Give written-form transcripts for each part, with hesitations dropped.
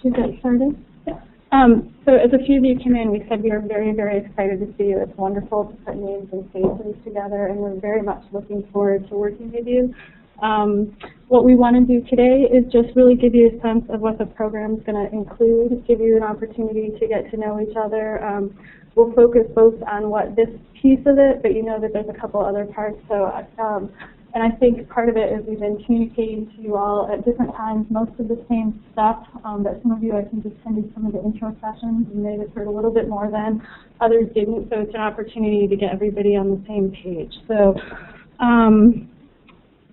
Should we get started? Yeah. So as a few of you came in, we said we are very, very excited to see you. It's wonderful to put names and faces together, and we're very much looking forward to working with you. What we want to do today is just really give you a sense of what the program is going to include, give you an opportunity to get to know each other. We'll focus both on what this piece of it, but you know that there's a couple other parts. So, and I think part of it is we've been communicating to you all at different times most of the same stuff, that some of you I think attended some of the intro sessions and may have heard a little bit more than others didn't. So it's an opportunity to get everybody on the same page. So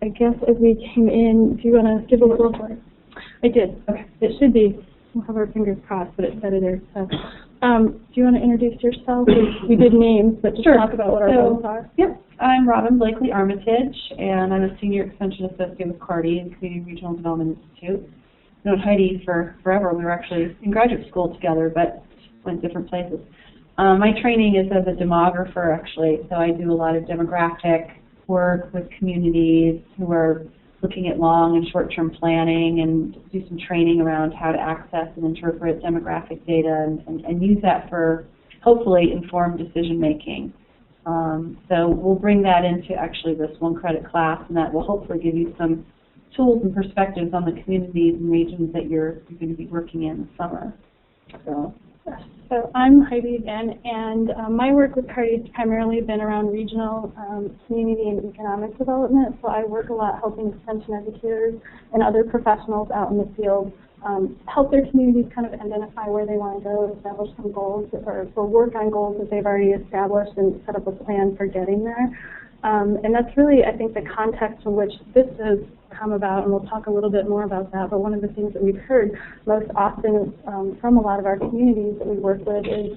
I guess as we came in, do you want to give a little more? I did. Okay. It should be. We'll have our fingers crossed, but it's editor. So, do you want to introduce yourself? We did names, but just talk about what our roles are. Yep. I'm Robin Blakely Armitage, and I'm a Senior Extension Associate with CARDI and Community Regional Development Institute. I've known Heidi for forever. We were actually in graduate school together, but went different places. My training is as a demographer, actually, so I do a lot of demographic work with communities who are looking at long and short-term planning and do some training around how to access and interpret demographic data and use that for hopefully informed decision-making. So we'll bring that into actually this one-credit class, and that will hopefully give you some tools and perspectives on the communities and regions that you're going to be working in this summer. So I'm Heidi again, and my work with CARDI has primarily been around regional community and economic development. So I work a lot helping extension educators and other professionals out in the field help their communities kind of identify where they want to go, establish some goals, or work on goals that they've already established and set up a plan for getting there. And that's really, I think, the context in which this has come about, and we'll talk a little bit more about that, but one of the things that we've heard most often from a lot of our communities that we work with is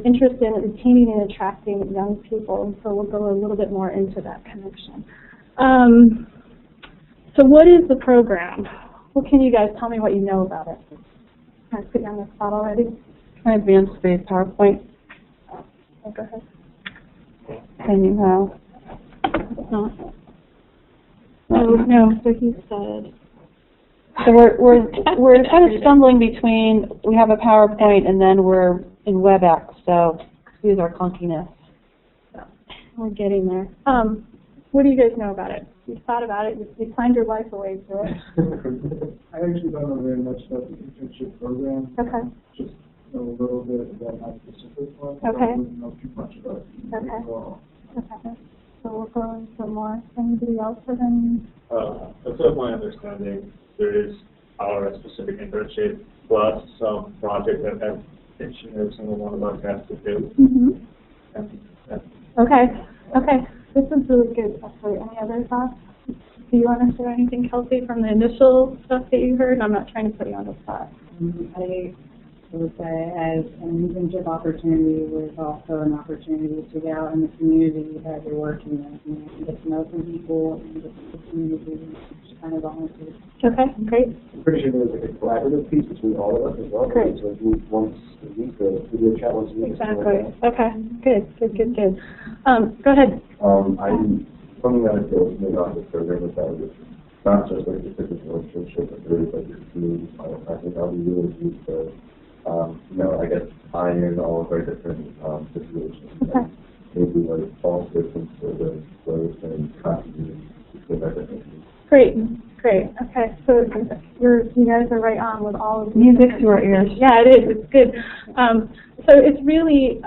interest in retaining and attracting young people, and so we'll go a little bit more into that connection. So what is the program? What can you guys tell me what you know about it? Can I put you on the spot already? My advanced phase PowerPoint. Oh, go ahead. And you have... No, so he said. So we're kind of stumbling between, we have a PowerPoint and then we're in WebEx, so excuse our clunkiness. We're getting there. What do you guys know about it? You thought about it, you planned your life away to it. I actually don't know very much about the internship program. Okay. Just know a little bit about my specific one. Okay. I don't really know too much about it. Okay. Well. Okay. So we'll go into more. Anybody else have any? That's what my understanding. There is our specific internship plus some project that each and every single one of us has to do. Mm-hmm. Okay. Okay. This is really good. Actually, any other thoughts? Do you want to share anything, Kelsey, from the initial stuff that you heard? I'm not trying to put you on the spot. I would say as an internship opportunity was also an opportunity to get out in the community that you're working in, and get to know some people and get to the community, just kind of volunteer. Okay, great. I'm pretty sure there's like a collaborative piece between all of us as well. Great. So we once a week, we do a chat once a week. Exactly. Okay, good. Go ahead. Something that I feel about this program is that it's not just like the typical internship, but there is like a community final. I think that we really need to I guess iron all of our different situations. Okay. Maybe like false distance for the growth and continuity with our different needs. Great. Okay, so you guys are right on with all of the music to our ears. Yeah, it is. It's good. So it's really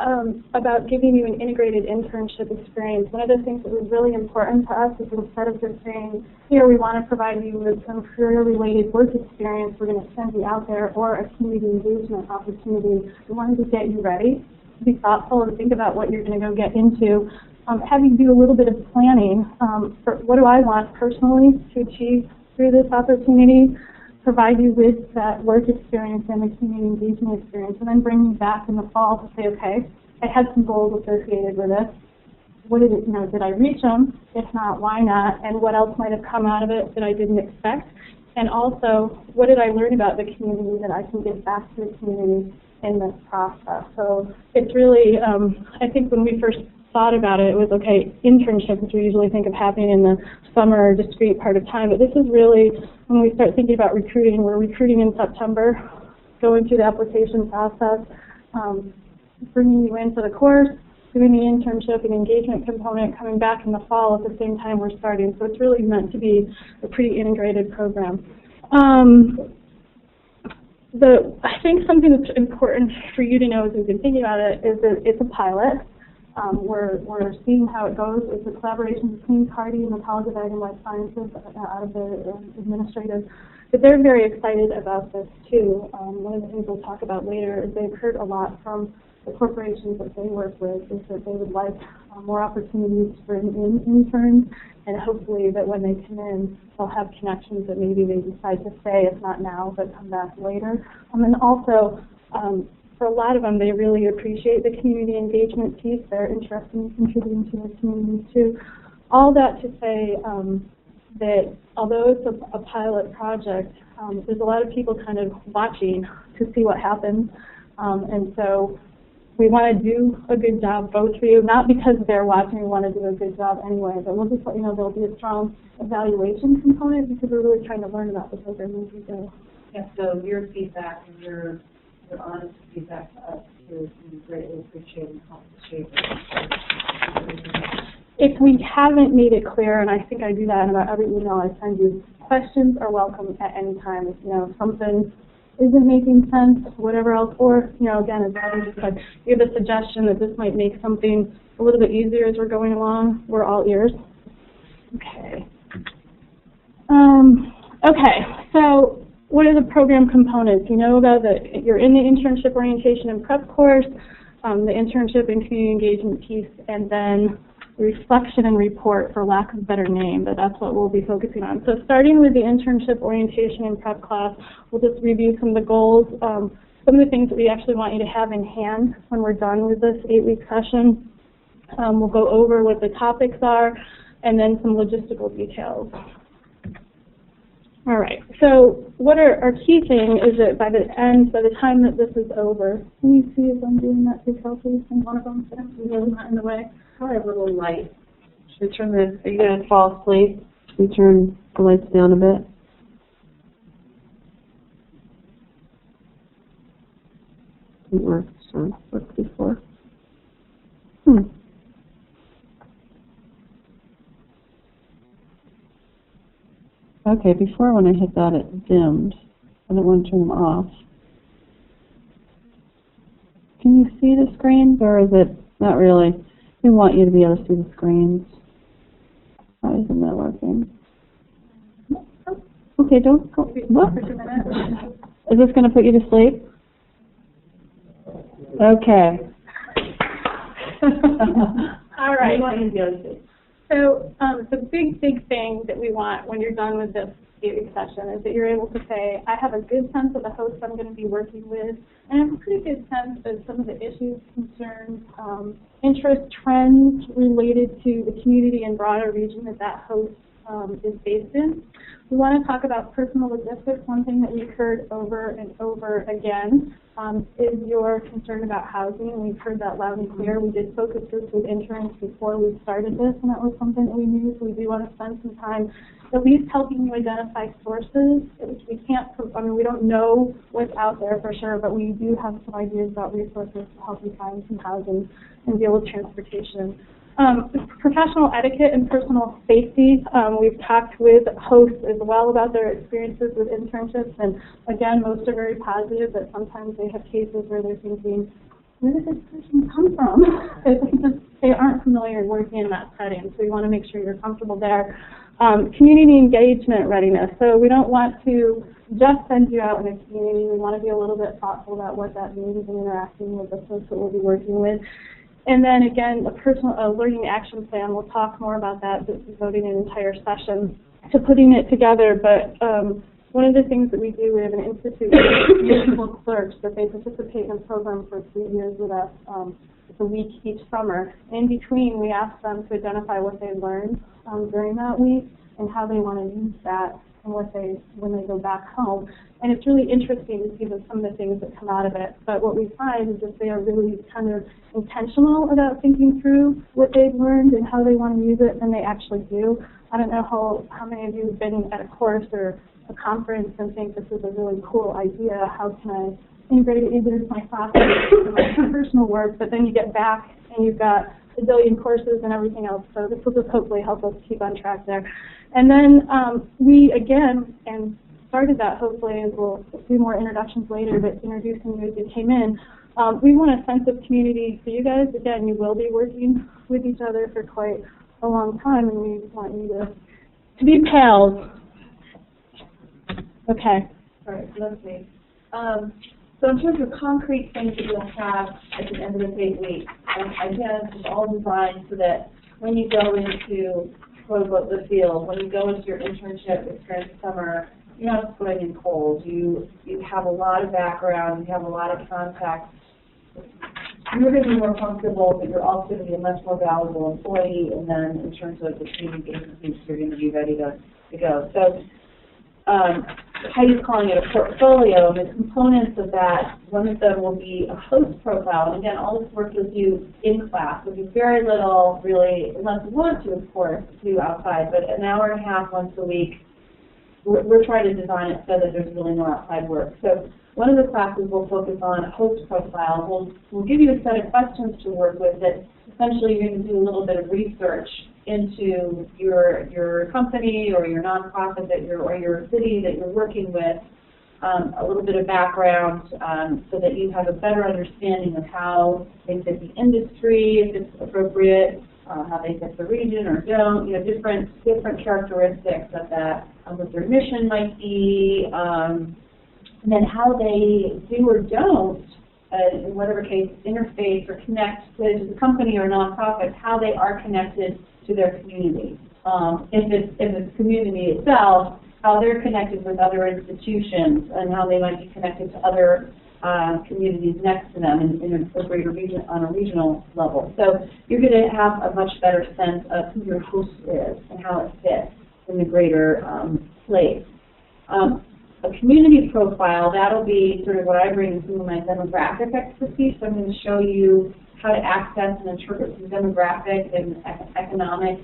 about giving you an integrated internship experience. One of the things that was really important to us is instead of just saying, here we want to provide you with some career-related work experience, we're going to send you out there, or a community engagement opportunity, we wanted to get you ready, to be thoughtful and think about what you're going to go get into. Have you do a little bit of planning for what do I want personally to achieve through this opportunity, provide you with that work experience and the community engagement experience, and then bring you back in the fall to say, okay, I had some goals associated with this. What did did I reach them? If not, why not? And what else might have come out of it that I didn't expect? And also, what did I learn about the community that I can give back to the community in this process? So it's really, I think when we first thought about it, it was, okay, internship, which we usually think of happening in the summer or discrete part of time, but this is really, when we start thinking about recruiting, we're recruiting in September, going through the application process, bringing you into the course, doing the internship and engagement component, coming back in the fall at the same time we're starting. So it's really meant to be a pretty integrated program. I think something that's important for you to know as we've been thinking about it is that it's a pilot. We're seeing how it goes. It's a collaboration between CARDI and the College of Ag and Life Sciences out of the administrative. But they're very excited about this too. One of the things we'll talk about later is they've heard a lot from the corporations that they work with is that they would like more opportunities to bring in interns, and hopefully that when they come in, they'll have connections that maybe they decide to stay, if not now, but come back later. And also, for a lot of them, they really appreciate the community engagement piece. They're interested in contributing to their communities too. All that to say that although it's a pilot project, there's a lot of people kind of watching to see what happens. And so we want to do a good job both for you, not because they're watching, we want to do a good job anyway, but we'll just let you know there'll be a strong evaluation component because we're really trying to learn about the program as we go. Yeah, so your feedback and your honest feedback to us is greatly appreciated and helps shape it. If we haven't made it clear, and I think I do that in about every email I send you, questions are welcome at any time. If something isn't making sense, whatever else, or again, as Robin said, you have a suggestion that this might make something a little bit easier as we're going along, we're all ears. Okay. Okay, so what are the program components? You know about you're in the internship orientation and prep course, the internship and community engagement piece, and then reflection and report, for lack of a better name, but that's what we'll be focusing on. So starting with the internship orientation and prep class, we'll just review some of the goals, some of the things that we actually want you to have in hand when we're done with this 8-week session. We'll go over what the topics are, and then some logistical details. All right, so what our key thing is that by the time that this is over, can you see if I'm doing that too healthy? And one of them, so I'm really not in the way. Probably a little light. Should we turn are you going to fall asleep? Should we turn the lights down a bit? Didn't work, so worked before. Okay, before when I hit that it dimmed. I don't want to turn them off. Can you see the screens, or is it not really? We want you to be able to see the screens. Why isn't that working? Okay, don't go. What? Is this going to put you to sleep? Okay. All right. We want you to be able to see. So the big thing that we want when you're done with this 8-week session is that you're able to say, I have a good sense of the hosts I'm going to be working with, and I have a pretty good sense of some of the issues, concerns, interest trends related to the community and broader region that host is based in. We want to talk about personal logistics. One thing that we've heard over and over again is your concern about housing, and we've heard that loud and clear. We did focus this with interns before we started this, and that was something that we knew, so we do want to spend some time at least helping you identify sources, which we can't, we don't know what's out there for sure, but we do have some ideas about resources to help you find some housing and deal with transportation. Professional etiquette and personal safety. We've talked with hosts as well about their experiences with internships, and again, most are very positive, but sometimes they have cases where they're thinking, where did this person come from? They aren't familiar working in that setting, so we want to make sure you're comfortable there. Community engagement readiness. So we don't want to just send you out in a community. We want to be a little bit thoughtful about what that means in interacting with the folks that we'll be working with. And then again, a personal learning action plan. We'll talk more about that, devoting an entire session to putting it together. But one of the things that we do, we have an institute with municipal clerks that they participate in a program for 3 years with us. It's a week each summer. In between, we ask them to identify what they learned during that week and how they want to use that and when they go back home. And it's really interesting to see some of the things that come out of it. But what we find is that they are really kind of intentional about thinking through what they've learned and how they want to use it, and they actually do. I don't know how many of you have been at a course or a conference and think this is a really cool idea, how can I integrate it either into my classes or my personal work, but then you get back and you've got a zillion courses and everything else, so this will just hopefully help us keep on track there. And then we, again, and started that hopefully, and we'll do more introductions later, but introducing you as you came in, we want a sense of community for you guys. Again, you will be working with each other for quite a long time, and we want you to be pals. Okay. All right, let's see. So in terms of concrete things that you'll have at the end of this 8 weeks, again, it's all designed so that when you go into, quote unquote, the field, when you go into your internship experience summer, you're not sweating in cold. You have a lot of background, you have a lot of contacts. You're going to be more comfortable, but you're also going to be a much more valuable employee, and then in terms of the community engagement, you're going to be ready to go. So Heidi's calling it a portfolio, and the components of that, one of them will be a host profile. And again, all this work you'll do in class. There'll be very little, really, unless you want to, of course, do outside, but an hour and a half once a week. We're trying to design it so that there's really no outside work. So one of the classes will focus on a host profile. We'll give you a set of questions to work with that essentially you're going to do a little bit of research into your company or your nonprofit or your city that you're working with, a little bit of background so that you have a better understanding of how they fit the industry, if it's appropriate, how they fit the region or don't, different characteristics of that, what their mission might be, and then how they do or don't, in whatever case, interface or connect with the company or nonprofit, how they are connected to their community. If it's community itself, how they're connected with other institutions and how they might be connected to other communities next to them in a greater region, on a regional level. So you're going to have a much better sense of who your host is and how it fits in the greater place. A community profile, that'll be sort of what I bring in some of my demographic expertise. So I'm going to show you how to access and interpret some demographic and economic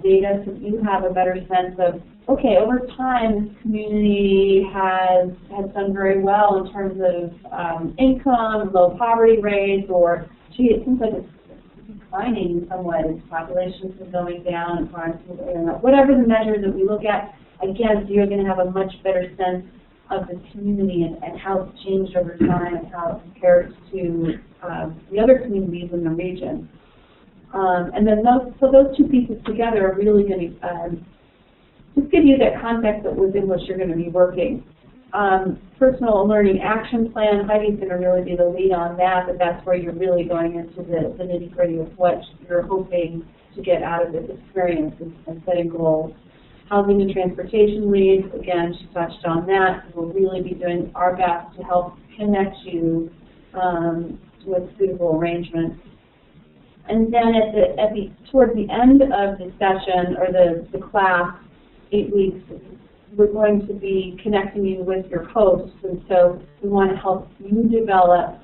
data so that you have a better sense of, okay, over time this community has done very well in terms of income, low poverty rates, or gee, it seems like it's declining somewhat, its population is going down, and crime, whatever the measure that we look at. Again, so you're going to have a much better sense of the community and how it's changed over time and how it compares to the other communities in the region. And then those two pieces together are really going to just give you that context within which you're going to be working. Personal learning action plan, Heidi's going to really be the lead on that, but that's where you're really going into the nitty-gritty of what you're hoping to get out of this experience and setting goals. Housing and transportation leads, again, she touched on that. We'll really be doing our best to help connect you with suitable arrangements. And then towards the end of the session or the class, 8 weeks, we're going to be connecting you with your hosts, and so we want to help you develop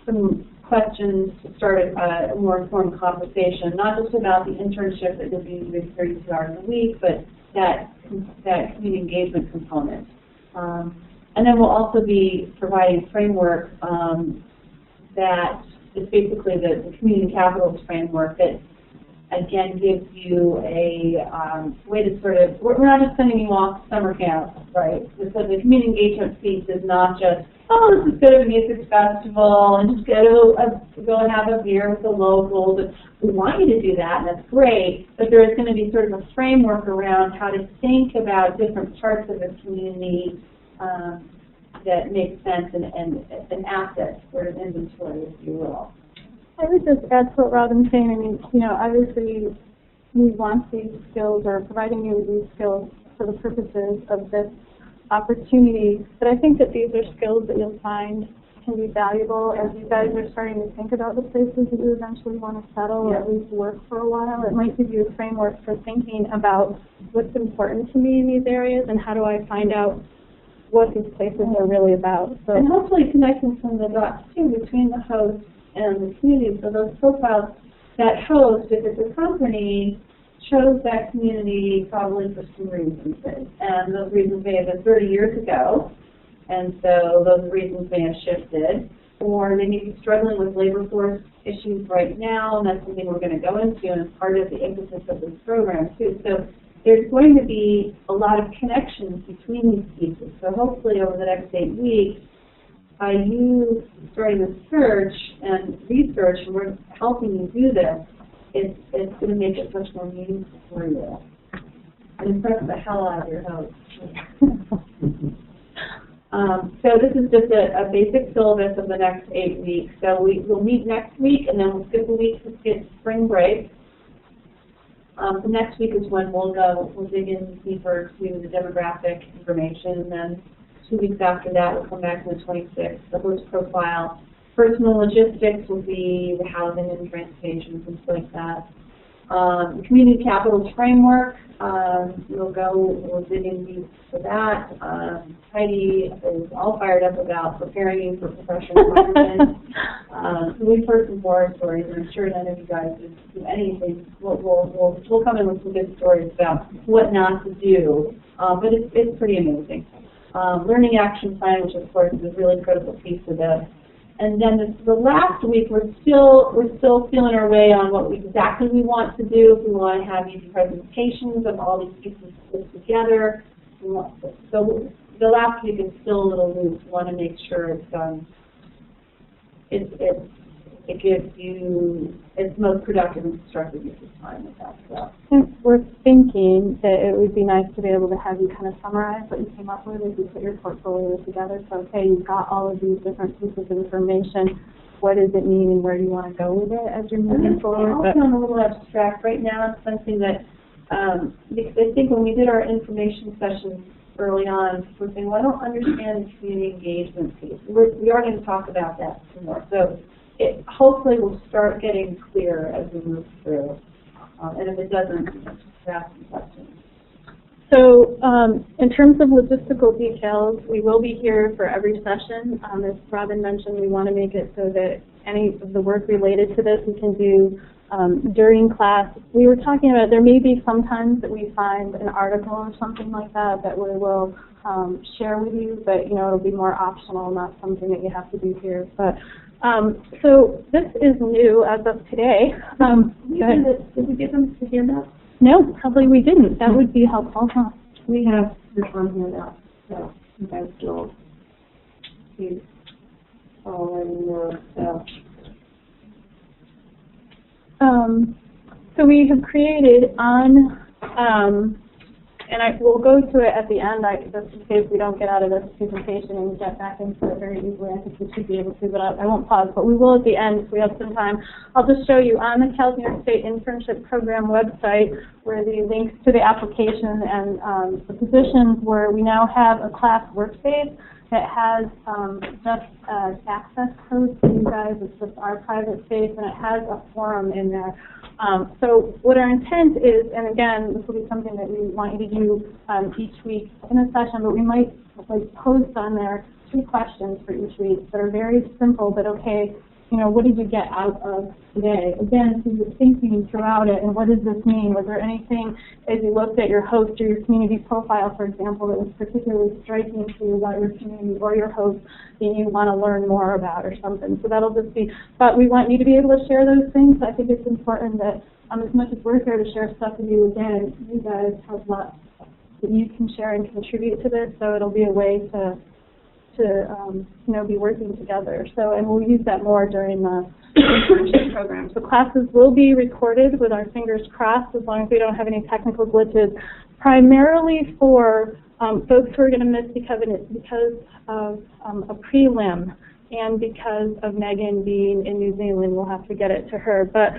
some questions to start a more informed conversation, not just about the internship that you'll be doing 32 hours a week, but that community engagement component. And then we'll also be providing a framework that is basically the community capitals framework that, again, gives you a way to sort of, we're not just sending you off to summer camp, right? So the community engagement piece is not just, oh, let's just go to a music festival and just go and have a beer with the locals. We want you to do that, and that's great, but there is going to be sort of a framework around how to think about different parts of the community that makes sense and an asset, sort of inventory, if you will. I would just add to what Robin's saying. I mean, obviously we want these skills or providing you with these skills for the purposes of this opportunity, but I think that these are skills that you'll find can be valuable as you guys are starting to think about the places that you eventually want to settle or at least work for a while. It might give you a framework for thinking about what's important to me in these areas and how do I find out what these places are really about. So, and hopefully connecting some of the dots too between the host and the community. So those profiles, that host, if it's a company, chose that community probably for some reasons, and those reasons may have been 30 years ago, and so those reasons may have shifted, or they may be struggling with labor force issues right now, and that's something we're going to go into, and it's part of the emphasis of this program too. So there's going to be a lot of connections between these pieces. So hopefully over the next 8 weeks, by you starting the search and research, and we're helping you do this, it's going to make it much more meaningful for you. And impress the hell out of your host. So this is just a basic syllabus of the next 8 weeks. So we'll meet next week, and then we'll skip a week to get spring break. The next week is when we'll dig in deeper to the demographic information, and then 2 weeks after that we'll come back to the 26th, the host profile. Personal logistics will be the housing and transportation, things like that. The community capitals framework, we'll dig in deep for that. Heidi is all fired up about preparing you for professional environment. So we've heard some horror stories, and I'm sure none of you guys do anything. We'll come in with some good stories about what not to do, but it's pretty amazing. Learning action plan, which of course is a really critical piece of this. And then the last week, we're still feeling our way on what exactly we want to do. If we want to have these presentations of all these pieces put together. So the last week is still a little loose. We want to make sure it gives you its most productive and constructive use of time with that stuff. We're thinking that it would be nice to be able to have you kind of summarize what you came up with as you put your portfolio together. So, okay, you've got all of these different pieces of information. What does it mean, and where do you want to go with it as you're moving forward? I'll feel a little abstract right now. It's something that because I think when we did our information sessions early on, we're saying, well, I don't understand the community engagement piece. We are going to talk about that some more. So it hopefully will start getting clear as we move through. And if it doesn't, just ask some questions. So in terms of logistical details, we will be here for every session. As Robin mentioned, we want to make it so that any of the work related to this we can do during class. We were talking about there may be sometimes that we find an article or something like that that we will share with you, but it'll be more optional, not something that you have to do here. But so this is new as of today. Did we get them to handout? No, probably we didn't. That would be helpful, huh? We have this one handout, so you guys will see already more. So we have created on, and we'll go to it at the end, just in case we don't get out of this presentation and get back into it very easily. I think we should be able to, but I won't pause. But we will at the end if we have some time. I'll just show you on the Cal New York State Internship Program website where the links to the application and the positions where we now have a class workspace that has just access codes for you guys. It's just our private space, and it has a forum in there. So what our intent is, and again, this will be something that we want you to do each week in a session, but we might post on there 2 questions for each week that are very simple, but okay, what did you get out of today? Again, so you're thinking throughout it, and what does this mean? Was there anything, as you looked at your host or your community profile, for example, that was particularly striking to you about your community or your host that you want to learn more about or something? So that'll just be, but we want you to be able to share those things. I think it's important that as much as we're here to share stuff with you, again, you guys have lots that you can share and contribute to this, so it'll be a way to be working together. So, and we'll use that more during the internship program. So classes will be recorded with our fingers crossed as long as we don't have any technical glitches, primarily for folks who are going to miss because of a prelim and because of Megan being in New Zealand. We'll have to get it to her. But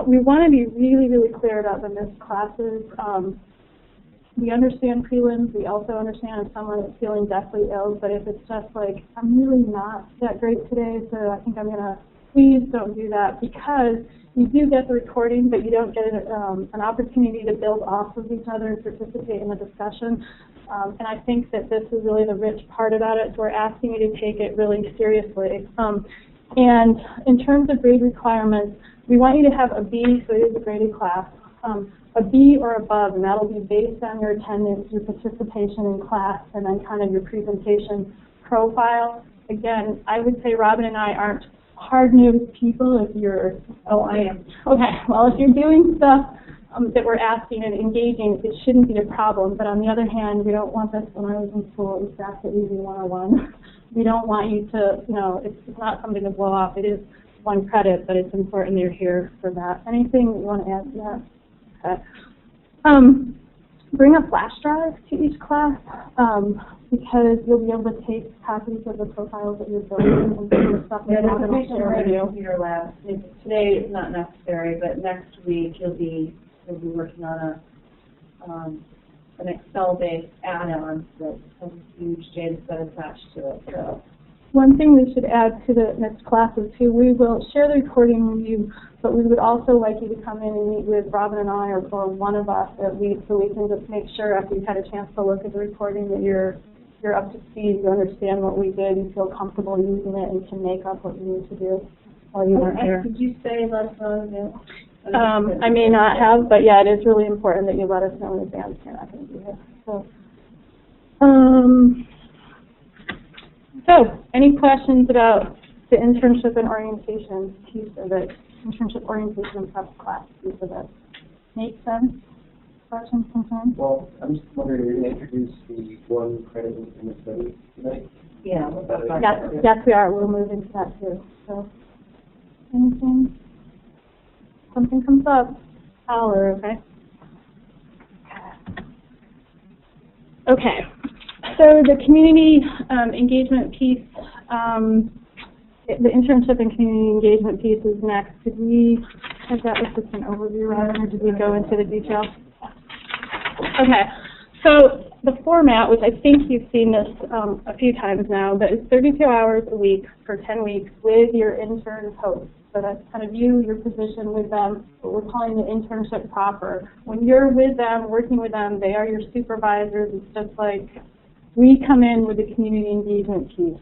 we want to be really, really clear about the missed classes. We understand prelims. We also understand if someone is feeling deathly ill, but if it's just like, I'm really not that great today, so I think I'm going to, please don't do that, because you do get the recording, but you don't get an opportunity to build off of each other and participate in the discussion. And I think that this is really the rich part about it, so we're asking you to take it really seriously. And in terms of grade requirements, we want you to have a B, so it is a graded class. a B or above, and that'll be based on your attendance, your participation in class, and then kind of your presentation profile. Again, I would say Robin and I aren't hard-nosed people. If you're, oh, I am. Okay, well, if you're doing stuff that we're asking and engaging, it shouldn't be a problem. But on the other hand, we don't want this. When I was in school, it was back to Easy 101. We don't want you to, you know, it's not something to blow off. It is one credit, but it's important you're here for that. Anything you want to add to that? Okay. Bring a flash drive to each class because you'll be able to take copies of the profiles that you're building and some of the stuff that you're going to share with you. Computer lab. Today it's not necessary, but next week you'll be working on an Excel-based add-on that has a huge data set attached to it. So. One thing we should add to the next classes too, we will share the recording with you, but we would also like you to come in and meet with Robin and I or one of us at least so we can just make sure after you've had a chance to look at the recording that you're up to speed, you understand what we did, you feel comfortable using it and can make up what you need to do while you weren't here. Did you say let us know? I may not have, but yeah, it is really important that you let us know in advance you're not going to be here. So, any questions about the internship and orientation piece of it? Internship orientation and prep class piece of it. Make sense? Questions, concerns? Well, I'm just wondering, are you going to introduce the one credit in the study tonight? Yeah. Yes, we are. We'll move into that too. So, anything? Something comes up, holler, okay? Okay. So the community engagement piece, the internship and community engagement piece is next. Did we have that as just an overview, Robin, or did we go into the details? Okay. So the format, which I think you've seen this a few times now, but it's 32 hours a week for 10 weeks with your intern host. So that's kind of you, your position with them, what we're calling the internship proper. When you're with them, working with them, they are your supervisors. It's just like we come in with the community engagement piece,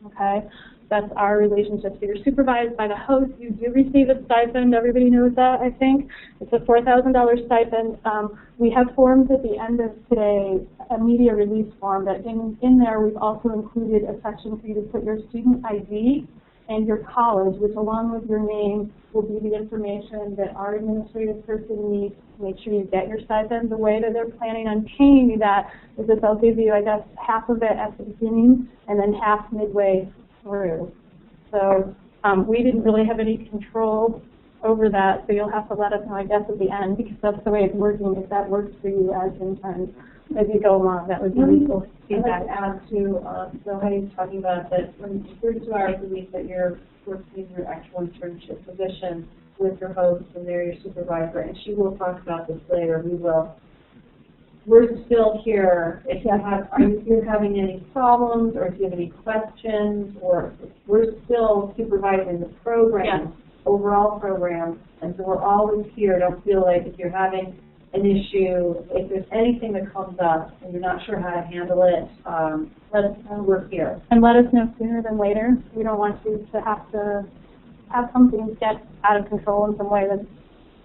okay? That's our relationship. So you're supervised by the host. You do receive a stipend. Everybody knows that, I think. It's a $4,000 stipend. We have forms at the end of today, a media release form, that in there we've also included a section for you to put your student ID and your college, which along with your name will be the information that our administrative person needs to make sure you get your stipend. The way that they're planning on paying you that is that they'll give you, I guess, half of it at the beginning and then half midway through. So we didn't really have any control over that, so you'll have to let us know, I guess, at the end, because that's the way it's working. If that works for you as interns, as you go along, that would be useful feedback. I'd like to add to, so Heidi's talking about that when 32 hours a week that you're working in your actual internship position with your host and they're your supervisor, and she will talk about this later, we're still here if you're having any problems or if you have any questions, or we're still supervising the program, overall program, and so we're always here. Don't feel like if you're having an issue, if there's anything that comes up and you're not sure how to handle it, let us know. We're here. And let us know sooner than later. We don't want you to have something get out of control in some way that's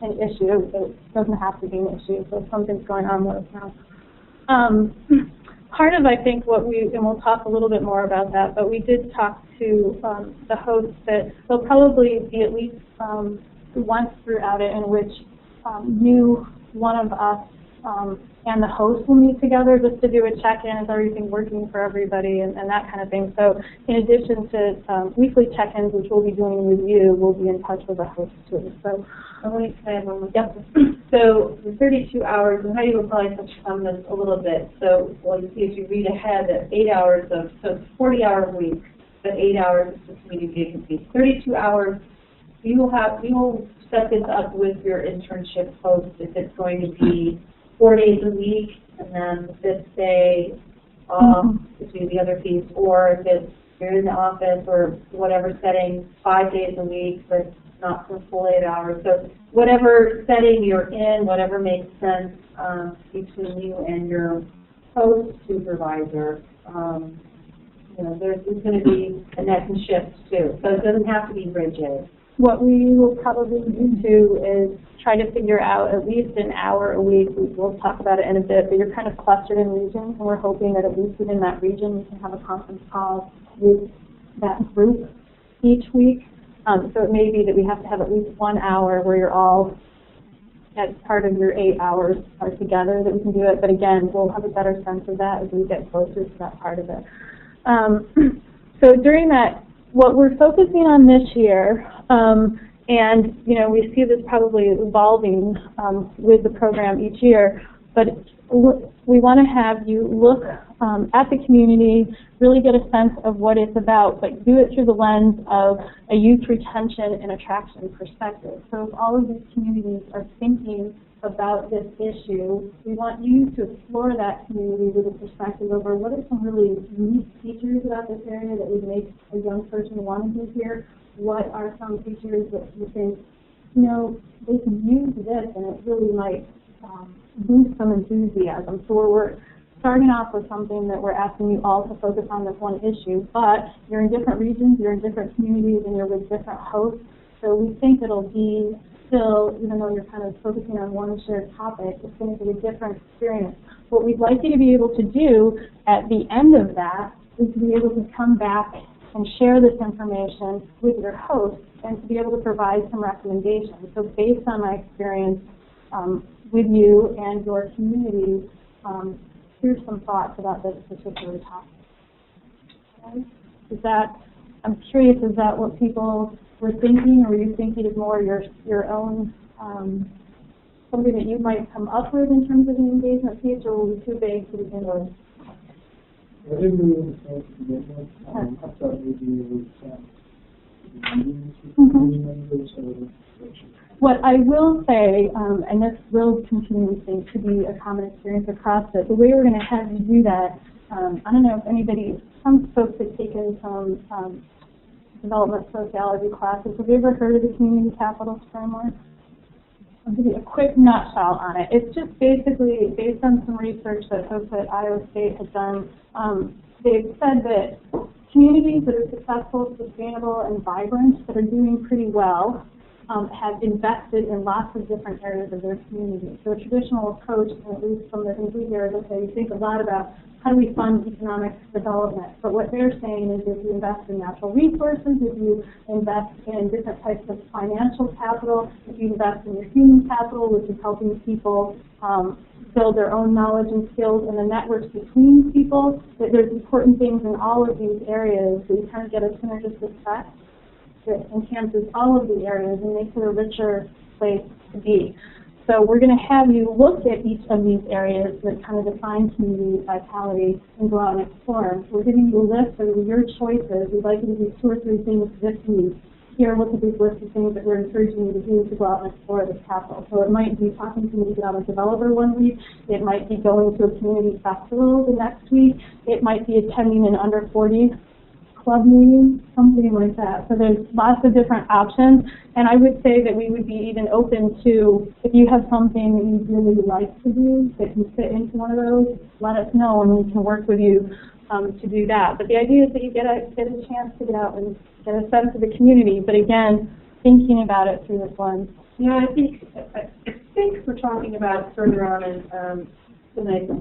an issue. It doesn't have to be an issue. So if something's going on, let us know. Part of, I think, what and we'll talk a little bit more about that, but we did talk to the hosts that there'll probably be at least once throughout it in which one of us and the host will meet together just to do a check-in. Is everything working for everybody and that kind of thing. So in addition to weekly check-ins, which we'll be doing with you, we'll be in touch with the host too. So I want to say one more thing. So the 32 hours, and Heidi will probably touch on this a little bit. So you see if you read ahead at 8 hours so it's 40-hour week, but 8 hours is the community engagement. 32 hours, we will set this up with your internship host if it's going to be 4 days a week and then the fifth day off between the other piece, or if you're in the office or whatever setting 5 days a week, but not for full 8 hours. So whatever setting you're in, whatever makes sense between you and your host supervisor, there's going to be a net and shift too. So it doesn't have to be rigid. what we will probably do too is try to figure out at least an hour a week. We'll talk about it in a bit, but you're kind of clustered in regions, and we're hoping that at least within that region we can have a conference call with that group each week. So it may be that we have to have at least 1 hour where you're all, as part of your 8 hours, are together, that we can do it. But again, we'll have a better sense of that as we get closer to that part of it. So during that, what we're focusing on this year, and you know, we see this probably evolving with the program each year, but we want to have you look at the community, really get a sense of what it's about, but do it through the lens of a youth retention and attraction perspective. So if all of these communities are thinking about this issue, we want you to explore that community with a perspective over what are some really unique features about this area that would make a young person want to be here. What are some features that you think, you know, they can use this and it really might boost some enthusiasm. So we're starting off with something that we're asking you all to focus on this one issue, but you're in different regions, you're in different communities, and you're with different hosts. So we think it'll be still, even though you're kind of focusing on one shared topic, it's going to be a different experience. What we'd like you to be able to do at the end of that is to be able to come back and share this information with your host and to be able to provide some recommendations. So based on my experience with you and your community, here's some thoughts about this particular topic. Okay? Is that, I'm curious, is that what people were thinking, or were you thinking of more your own, something that you might come up with in terms of the engagement piece, or were we too vague to begin with? I didn't really understand to begin with. I thought maybe it was meetings with community members or what I will say, and this will continue to be a common experience across it, the way we're going to have you do that, I don't know if anybody, some folks have taken some development sociology classes. Have you ever heard of the community capitals framework? I'll give you a quick nutshell on it. It's just basically based on some research that folks at Iowa State have done. They've said that communities that are successful, sustainable, and vibrant, that are doing pretty well, have invested in lots of different areas of their community. So a traditional approach, at least from the things we hear, is okay, we think a lot about how do we fund economic development. But what they're saying is if you invest in natural resources, if you invest in different types of financial capital, if you invest in your human capital, which is helping people build their own knowledge and skills and the networks between people, that there's important things in all of these areas that you kind of get a synergistic effect that enhances all of the areas and makes it a richer place to be. So we're going to have you look at each of these areas that kind of define community vitality and go out and explore them. So we're giving you a list of your choices. We'd like you to do 2 or 3 things this week. Here, look at these list of things that we're encouraging you to do to go out and explore this capital. So it might be talking to an economic developer one week. It might be going to a community festival the next week. It might be attending an under 40 club meeting, something like that. So there's lots of different options, and I would say that we would be even open to, if you have something that you'd really like to do that can fit into one of those, let us know and we can work with you to do that. But the idea is that you get a chance to get out and get a sense of the community, but again, thinking about it through this lens. Yeah, I think we're talking about further on in tonight's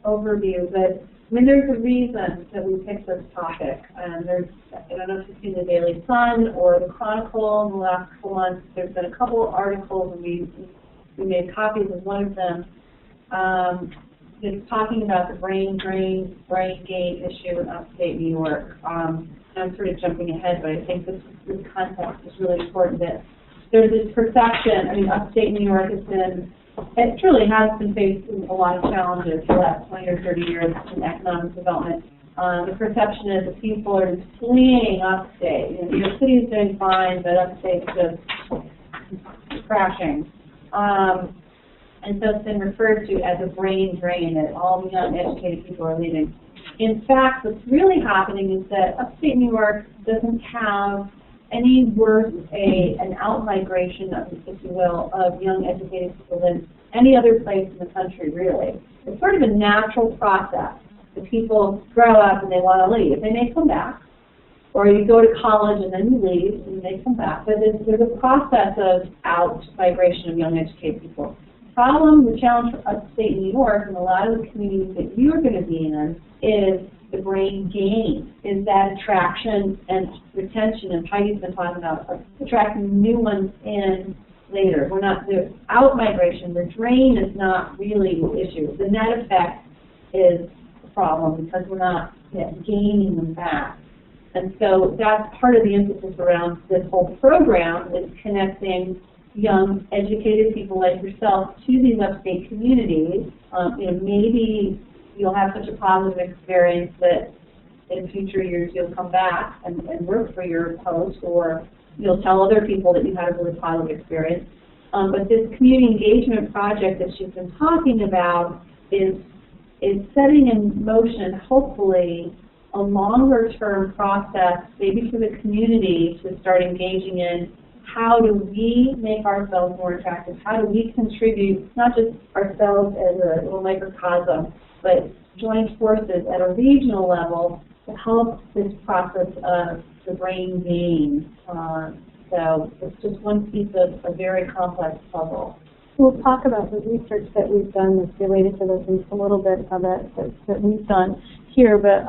overview, but I mean, there's a reason that we picked this topic. There's, I don't know if you've seen the Daily Sun or the Chronicle in the last couple months. There's been a couple articles, and we made copies of one of them. It's talking about the brain drain, brain gate issue in upstate New York. I'm sort of jumping ahead, but I think this context is really important. That there's this perception. I mean, upstate New York has been. It truly has been facing a lot of challenges for the last 20 or 30 years in economic development. The perception is that people are just fleeing upstate. You know, New York City is doing fine, but upstate is just crashing. And so it's been referred to as a brain drain, that all the young educated people are leaving. In fact, what's really happening is that upstate New York doesn't have any worse an out-migration, if you will, of young educated people than any other place in the country, really. It's sort of a natural process that people grow up and they want to leave. They may come back, or you go to college and then you leave and they come back. But there's a process of out-migration of young educated people. The challenge for upstate New York and a lot of the communities that you're going to be in is the brain gain, is that attraction and retention, and Heidi's been talking about attracting new ones in later. The out-migration, the drain is not really the issue. The net effect is the problem because we're not gaining them back. And so that's part of the emphasis around this whole program is connecting young, educated people like yourself to these upstate communities. Maybe you'll have such a positive experience that in future years you'll come back and work for your post, or you'll tell other people that you had a really positive experience. But this community engagement project that she's been talking about is setting in motion, hopefully, a longer-term process, maybe for the community to start engaging in how do we make ourselves more attractive? How do we contribute, not just ourselves as a little microcosm, but join forces at a regional level to help this process of the brain gain. So it's just one piece of a very complex puzzle. We'll talk about the research that we've done that's related to this and a little bit of it that we've done here, but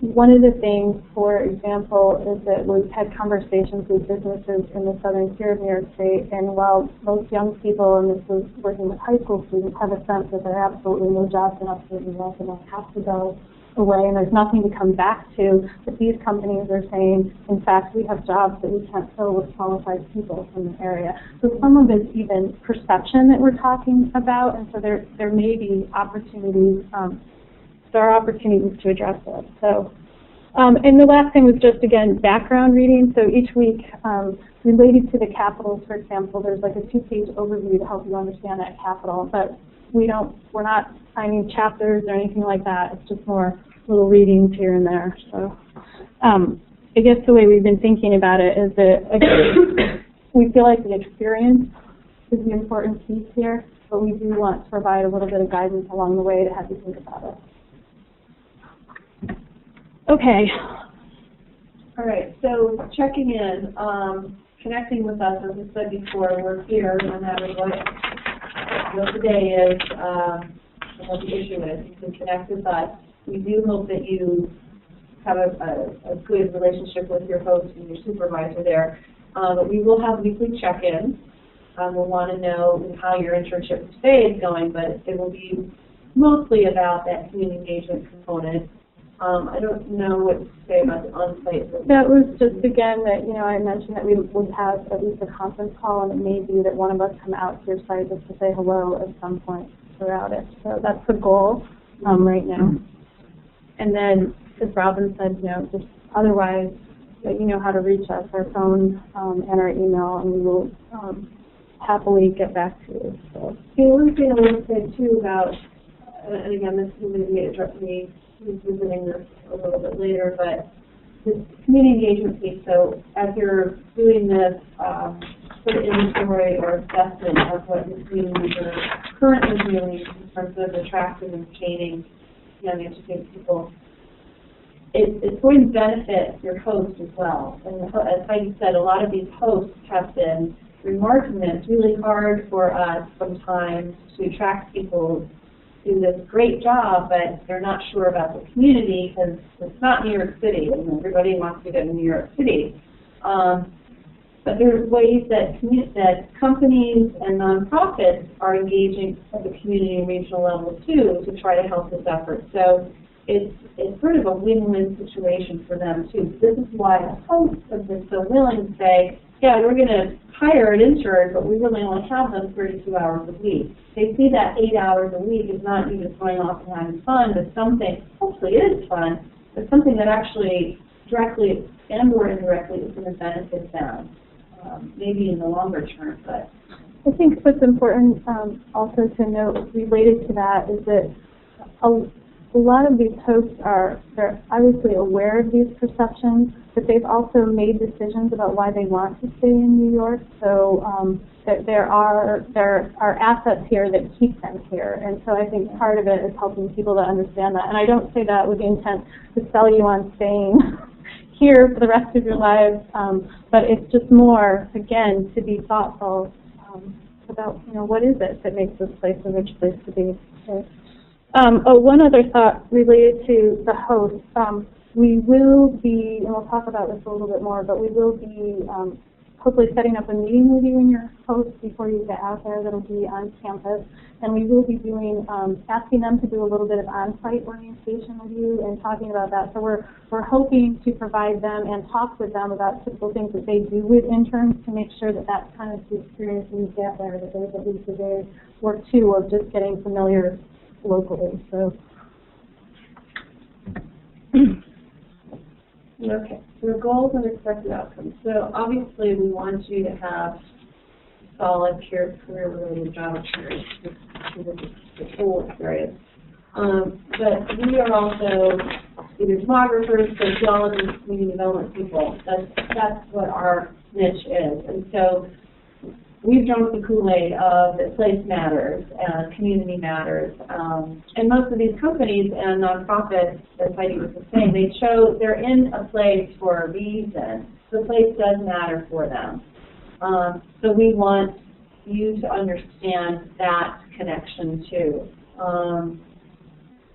one of the things, for example, is that we've had conversations with businesses in the southern tier of New York State, and while most young people, and this was working with high school students, have a sense that there are absolutely no jobs in upstate New York and they have to go away and there's nothing to come back to, but these companies are saying, in fact, we have jobs that we can't fill with qualified people from the area. So some of it's even perception that we're talking about, and so there may be opportunities. There are opportunities to address it. So, and the last thing was just, again, background reading. So each week, related to the capitals, for example, there's like a 2-page overview to help you understand that capital. But we're not finding chapters or anything like that. It's just more little readings here and there. So I guess the way we've been thinking about it is that, again, we feel like the experience is the important piece here, but we do want to provide a little bit of guidance along the way to have you think about it. Okay. All right, so checking in, connecting with us, as I said before, we're here no matter what the day is, what the issue is. You can connect with us. We do hope that you have a good relationship with your host and your supervisor there. But we will have weekly check-ins. We'll want to know how your internship today is going, but it will be mostly about that community engagement component. I don't know what to say about the on-site. That was just, again, that, I mentioned that we would have at least a conference call, and it may be that one of us come out to your site just to say hello at some point throughout it. So that's the goal right now. And then, as Robin said, just otherwise, that you know how to reach us, our phone and our email, and we will happily get back to you. So. The only thing I want to say, too, about, and again, this is going to be addressed me, who's visiting this a little bit later, but this community engagement piece, so as you're doing this sort of inventory or assessment of what the communities are currently doing in terms of attracting and retaining young educated people, it's going to benefit your host as well. And as Heidi said, a lot of these hosts have been remarking that it's really hard for us sometimes to attract people do this great job, but they're not sure about the community because it's not New York City, and everybody wants to go to New York City. But there's ways that companies and nonprofits are engaging at the community and regional level too to try to help this effort. So it's sort of a win-win situation for them too. This is why the hosts have been so willing to say, yeah, we're going to hire an intern, but we really only have them 32 hours a week. They see that 8 hours a week is not even going off and having fun, but something, hopefully it is fun, but something that actually directly and or indirectly is going to benefit them, maybe in the longer term. But I think what's important also to note related to that is that a lot of these hosts they're obviously aware of these perceptions, but they've also made decisions about why they want to stay in New York. So there are assets here that keep them here, and so I think part of it is helping people to understand that. And I don't say that with the intent to sell you on staying here for the rest of your lives, but it's just more, again, to be thoughtful about, what is it that makes this place a rich place to be. So, one other thought related to the host. We will be, and we'll talk about this a little bit more, but we will be hopefully setting up a meeting with you and your host before you get out there that'll be on campus. And we will be doing, asking them to do a little bit of on-site orientation with you and talking about that. So we're hoping to provide them and talk with them about typical things that they do with interns to make sure that that's kind of the experience we get there, that there's at least a day or two of just getting familiar locally. So. Okay, so goals and expected outcomes. So obviously we want you to have solid career-related job experience, which is the full experience. But we are also either demographers, sociologists, community development people. That's what our niche is. And so we've drunk the Kool-Aid of that place matters and community matters. And most of these companies and nonprofits, as Heidi was saying, they're in a place for a reason. The place does matter for them. So we want you to understand that connection too.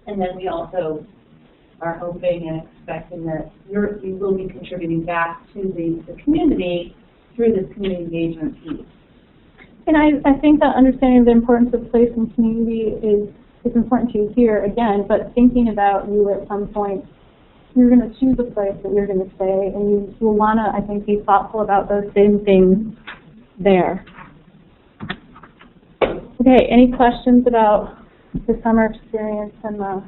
And then we also are hoping and expecting that you will be contributing back to the community through this community engagement piece. And I think that understanding the importance of place and community is important to you here, again, but thinking about you at some point, you're going to choose a place that you're going to stay, and you will want to, I think, be thoughtful about those same things there. Okay, any questions about the summer experience and the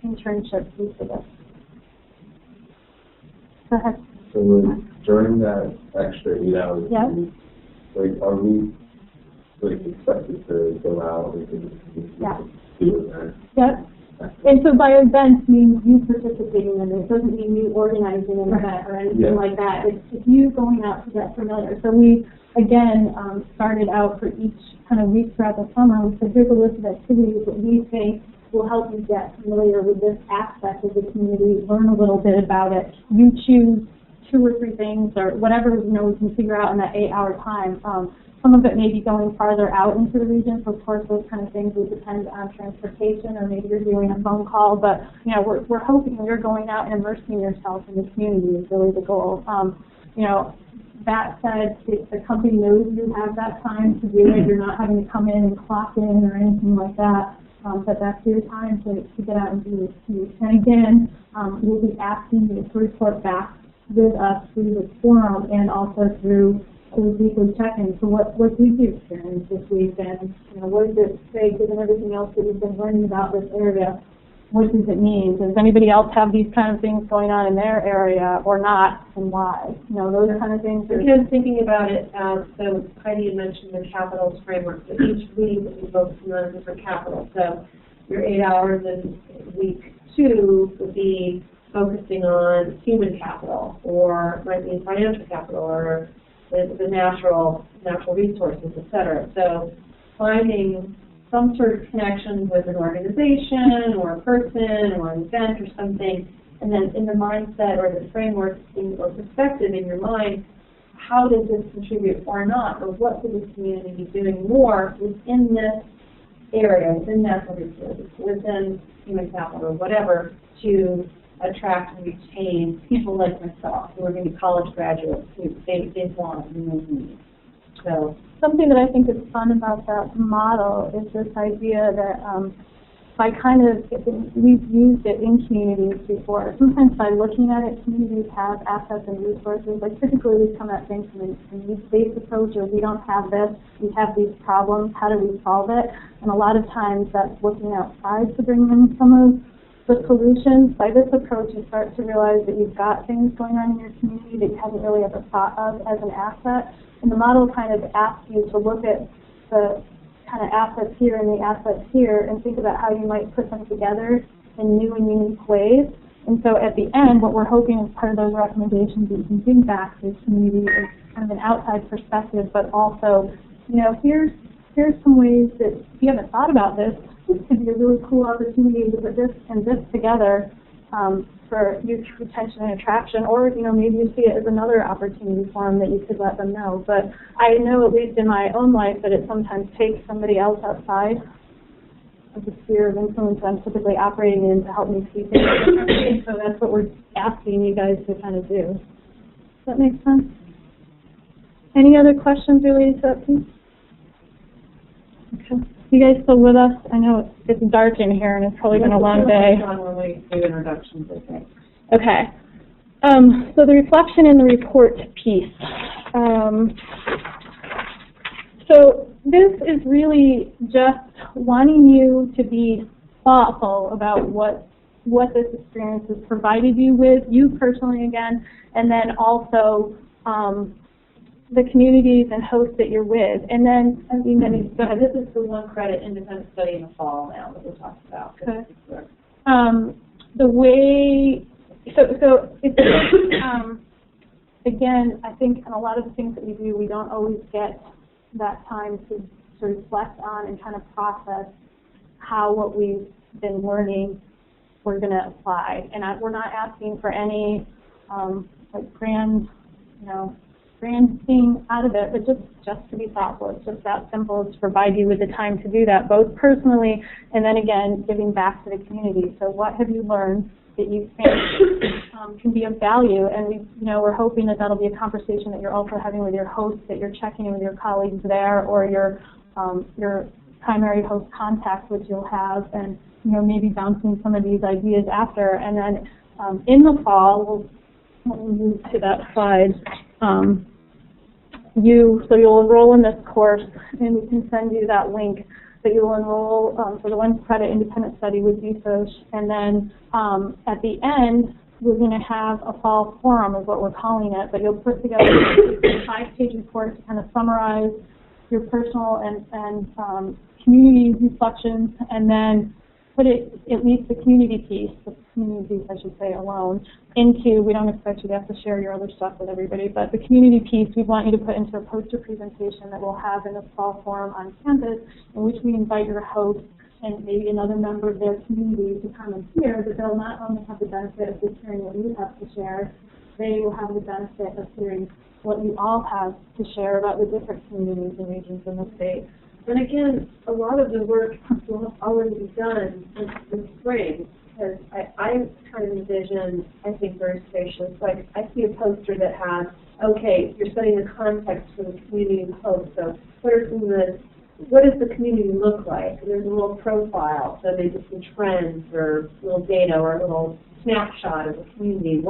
internship piece of this? Go ahead. So during that extra 8 hours, yeah. Like, are we expected to go out and do events? Yep. And so by events means you participating in it. It doesn't mean you organizing an event or anything like that. It's you going out to get familiar. So we, again, started out for each kind of week throughout the summer. We said, here's a list of activities that we think will help you get familiar with this aspect of the community, learn a little bit about it. You choose 2 or 3 things or whatever, we can figure out in that 8-hour time. Some of it may be going farther out into the region, so of course those kind of things would depend on transportation, or maybe you're doing a phone call, but we're hoping you're going out and immersing yourself in the community is really the goal. That said, if the company knows you have that time to do it, you're not having to come in and clock in or anything like that. But that's your time to get out and do this piece. And again, we'll be asking you to report back with us through this forum and also through weekly check-ins. So what did you experience this week, and what does it say, given everything else that you've been learning about this area? What does it mean? Does anybody else have these kind of things going on in their area or not, and why? Those kind of things. Again, thinking about it, so Heidi had mentioned the capitals framework. So each week we focus on a different capital. So your 8 hours in week 2 would be focusing on human capital, or might be financial capital, or the natural resources, et cetera. So finding some sort of connection with an organization or a person or an event or something, and then in the mindset or the framework or perspective in your mind, how does this contribute or not, or what could this community be doing more within this area, within natural resources, within human capital, or whatever, to attract and retain people like myself who are going to be college graduates who they want and need. So something that I think is fun about that model is this idea that by we've used it in communities before. Sometimes by looking at it, communities have assets and resources. Like typically we come at things from a needs-based approach, or we don't have this, we have these problems, how do we solve it? And a lot of times that's looking outside to bring in some of the solutions. By this approach, you start to realize that you've got things going on in your community that you haven't really ever thought of as an asset. And the model kind of asks you to look at the kind of assets here and the assets here and think about how you might put them together in new and unique ways. And so at the end, what we're hoping as part of those recommendations that you can give back to the community is kind of an outside perspective, but also, here's some ways that if you haven't thought about this could be a really cool opportunity to put this and this together for youth retention and attraction, or, you know, maybe you see it as another opportunity for them that you could let them know. But I know, at least in my own life, that it sometimes takes somebody else outside of the sphere of influence I'm typically operating in to help me see things differently. So that's what we're asking you guys to kind of do. Does that make sense? Any other questions related to that piece? Okay. You guys still with us? I know it's dark in here and it's probably been a long day. When we do introductions, I think. Okay. So the reflection in the report piece. So this is really just wanting you to be thoughtful about what this experience has provided you with, you personally again, and then also the communities and hosts that you're with. And then, I mean, This is the 1 credit independent study in the fall now that we're talking about. Okay. The way, so it's, again, I think in a lot of the things that we do, we don't always get that time to reflect on and kind of process how what we've been learning we're going to apply. And we're not asking for any like grand thing out of it, but just to be thoughtful. It's just that simple, to provide you with the time to do that, both personally and then again giving back to the community. So what have you learned that you think can be of value? And we're hoping that that'll be a conversation that you're also having with your hosts, that you're checking in with your colleagues there, or your primary host contact, which you'll have, and maybe bouncing some of these ideas after. And then in the fall, we'll move to that slide. You'll enroll in this course, and we can send you that link. But you'll enroll for the 1 credit independent study with DSoc, and then at the end we're going to have a fall forum, is what we're calling it. But you'll put together a 5-page report to kind of summarize your personal and community reflections, and then put it, at least the community piece I should say, alone, into, we don't expect you to have to share your other stuff with everybody, but the community piece we want you to put into a poster presentation that we'll have in the fall forum on campus, in which we invite your host and maybe another member of their community to come and hear, but they'll not only have the benefit of just hearing what you have to share, they will have the benefit of hearing what you all have to share about the different communities and regions in the state. And again, a lot of the work will already be done this spring, because I kind of envision, I think very spacious, like I see a poster that has, okay, you're setting the context for the community and host, so what does the community look like? There's a little profile, so maybe some trends or little data or a little snapshot of the community.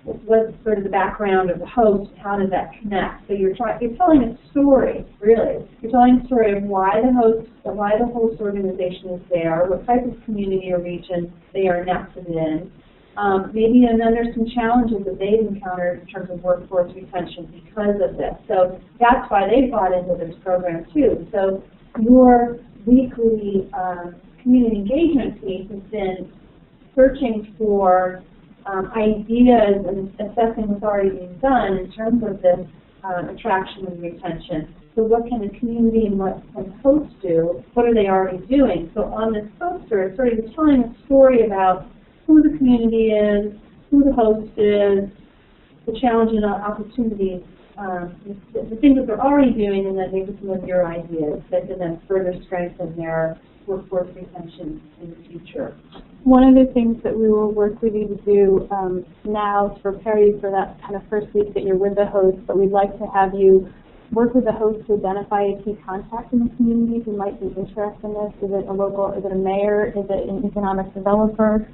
What's sort of the background of the host? How does that connect? So you're telling a story, really. You're telling a story of why the host organization is there, what type of community or region they are nested in. Maybe, and then there's some challenges that they've encountered in terms of workforce retention because of this. So that's why they bought into this program too. So your weekly community engagement piece has been searching for ideas and assessing what's already being done in terms of this attraction and retention. So what can the community and what can hosts do? What are they already doing? So on this poster, it's sort of telling a story about who the community is, who the host is, the challenges and opportunities, the things that they're already doing, and then maybe some of your ideas that can then further strengthen their workforce retention in the future. One of the things that we will work with you to do now to prepare you for that kind of first week that you're with the host, but we'd like to have you work with the host to identify a key contact in the community who might be interested in this. Is it a mayor? Is it an economic developer?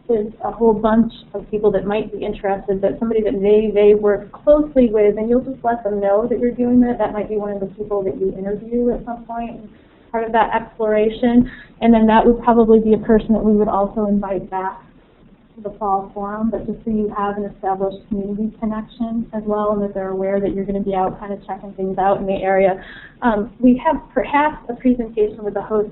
There's a whole bunch of people that might be interested, but somebody that they work closely with, and you'll just let them know that you're doing that. That might be one of the people that you interview at some point, part of that exploration, and then that would probably be a person that we would also invite back to the fall forum, but just so you have an established community connection as well, and that they're aware that you're going to be out kind of checking things out in the area. We have perhaps a presentation with the host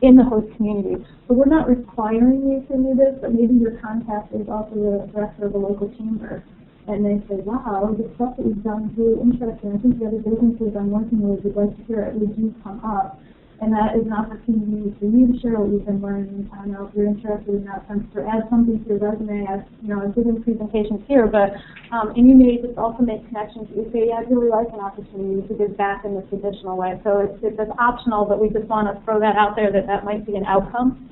in the host community. So we're not requiring you to do this, but maybe your contact is also the director of a local chamber. And they say, wow, the stuff that we've done is really interesting. I think the other businesses I'm working with would like to hear it. Would you come up? And that is an opportunity for you to share what you've been learning. I know if you're interested in that sense, or add something to your resume. As you know, I'm giving presentations here, but and you may just also make connections. You say, yeah, I'd really like an opportunity to give back in this additional way. So it's optional, but we just want to throw that out there that might be an outcome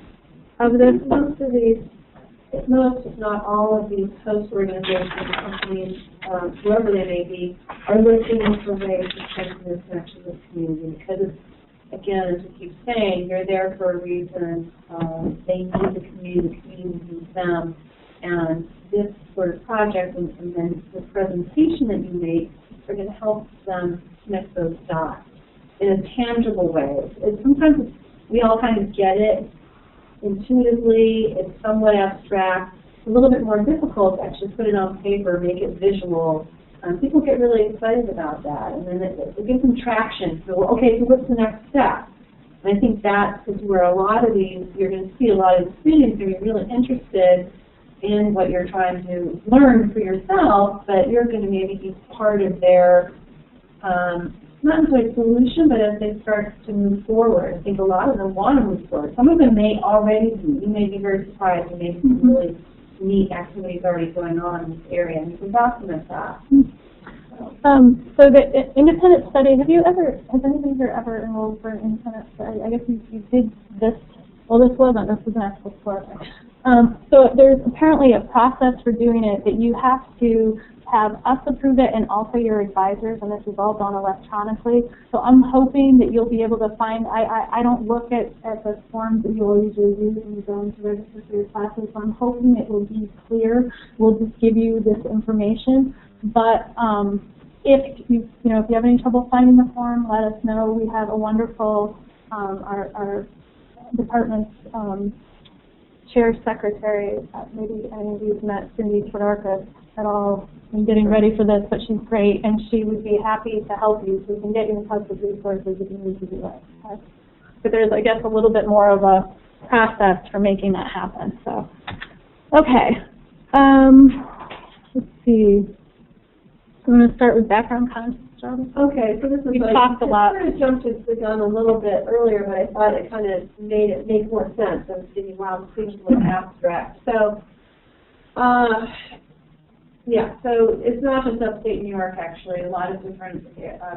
of this. Most of these, most if not all of these host organizations, companies, whoever they may be, are looking for ways to strengthen this connection with the community because it's, again, as we keep saying, you're there for a reason. They need the community needs them. And this sort of project and then the presentation that you make are going to help them connect those dots in a tangible way. Sometimes we all kind of get it intuitively. It's somewhat abstract. It's a little bit more difficult to actually put it on paper, make it visual. People get really excited about that, and then it gives them traction. So, okay, so what's the next step? And I think that is where a lot of these, you're going to see a lot of the students are really interested in what you're trying to learn for yourself, but you're going to maybe be part of their, not necessarily solution, but as they start to move forward. I think a lot of them want to move forward. Some of them may already be. You may be very surprised. There may be some really neat activities already going on in this area, and you can document that. So the independent study, has anybody here ever enrolled for an independent study? I guess you did this, well this was an actual course. So there's apparently a process for doing it that you have to have us approve it and also your advisors, and this is all done electronically. So I'm hoping that you'll be able to find, I don't look at the forms that you'll usually use when you go into register for your classes, so I'm hoping it will be clear. We'll just give you this information. But if you have any trouble finding the form, let us know. We have a wonderful, our department's chair secretary, maybe any of you have met Cindy Todorka at all in getting ready for this, but she's great, and she would be happy to help you, so we can get you in touch with resources if you need to do that. Okay? But there's, I guess, a little bit more of a process for making that happen. So, okay, let's see. I'm going to start with background content. Okay, so this is we talked a lot. I sort of jumped the gun a little bit earlier, but I thought it kind of made it make more sense. I was thinking, wow, this seems a little abstract. So, yeah, so it's not just upstate New York, actually. A lot of different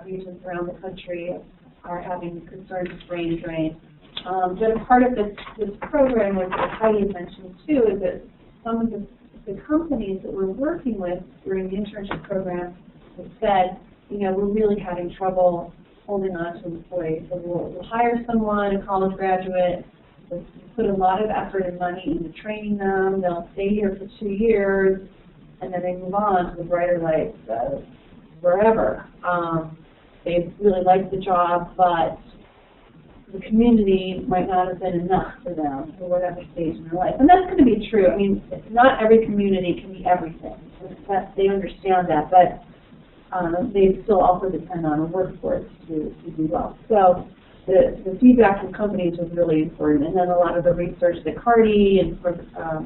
regions around the country are having concerns with brain drain. But a part of this program, as Heidi mentioned too, is that some of the companies that we're working with during the internship program have said, we're really having trouble holding on to employees. So we'll hire someone, a college graduate, we'll put a lot of effort and money into training them. They'll stay here for 2 years, and then they move on to the brighter lights wherever. They really like the job, but the community might not have been enough for them for whatever stage in their life. And that's going to be true. I mean, not every community can be everything. They understand that, but they still also depend on a workforce to do well. So the feedback from companies was really important. And then a lot of the research that Cardi and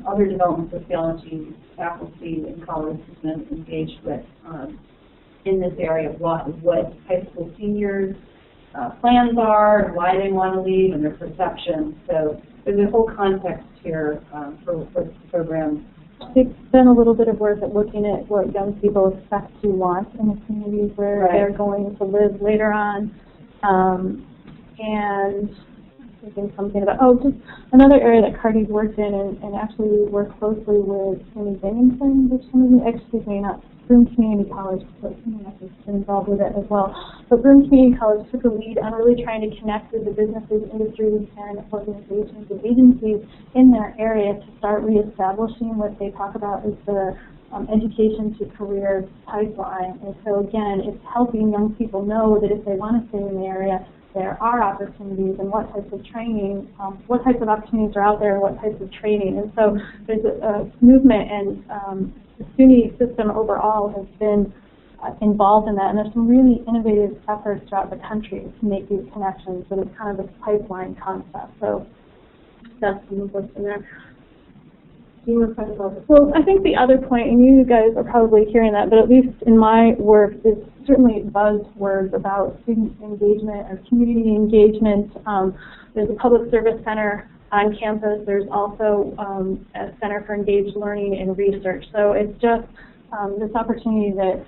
other development sociology faculty and colleagues have been engaged with in this area of what high school seniors' plans are, and why they want to leave, and their perceptions. So there's a whole context here for the program. It's been a little bit of work at looking at what young people expect to want in the communities where they're going to live later on. And thinking something about, just another area that Cardi's worked in, and actually we work closely with Amy Bennington, which some of you, excuse me, not Broome Community College, but someone else has been involved with it as well. But Broome Community College took a lead on really trying to connect with the businesses, industries, and organizations and agencies in their area to start reestablishing what they talk about as the education to career pipeline. And so again, it's helping young people know that if they want to stay in the area, there are opportunities and what types of training, what types of opportunities are out there, and what types of training. And so there's a movement, and the SUNY system overall has been involved in that, and there's some really innovative efforts throughout the country to make these connections. So it's kind of this pipeline concept. So that's some of what's in there. Do you want to talk about this? Well, I think the other point, and you guys are probably hearing that, but at least in my work, is certainly buzzwords about student engagement or community engagement. There's a public service center on campus. There's also a Center for Engaged Learning and Research. So it's just this opportunity that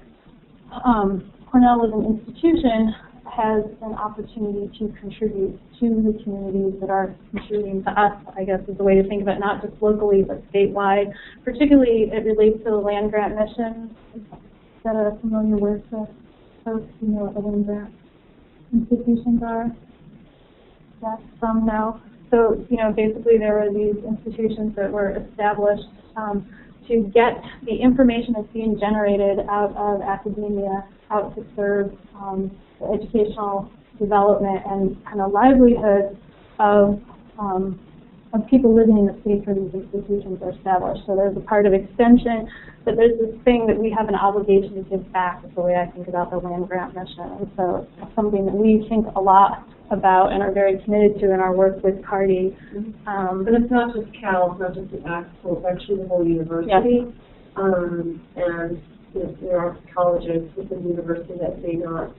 Cornell as an institution has an opportunity to contribute to the communities that are contributing to us, I guess is the way to think of it, not just locally but statewide. Particularly it relates to the land grant mission. Is that a familiar word to folks who know what the land grant institutions are? Yes, some know. So, you know, basically there were these institutions that were established to get the information that's being generated out of academia out to serve the educational development and kind of livelihood of people living in the states where these institutions are established. So there's a part of extension, but there's this thing that we have an obligation to give back, is the way I think about the land grant mission. And so it's something that we think a lot about and are very committed to in our work with CARDI. But it's not just Cal, it's not just the ACT school, it's actually the whole university. Yes. And there are colleges within the university that may not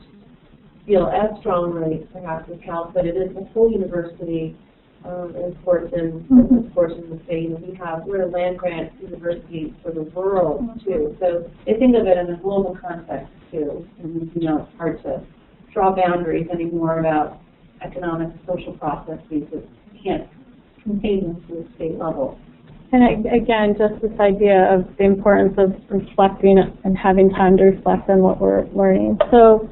feel as strongly perhaps as Cal, but it is the whole university, and Portland, of course, in the state. And we're a land grant university for the world too. So They think of it in a global context too, and you know, it's hard to draw boundaries anymore about economic and social processes that can't contain them to the state level. And again, just this idea of the importance of reflecting and having time to reflect on what we're learning. So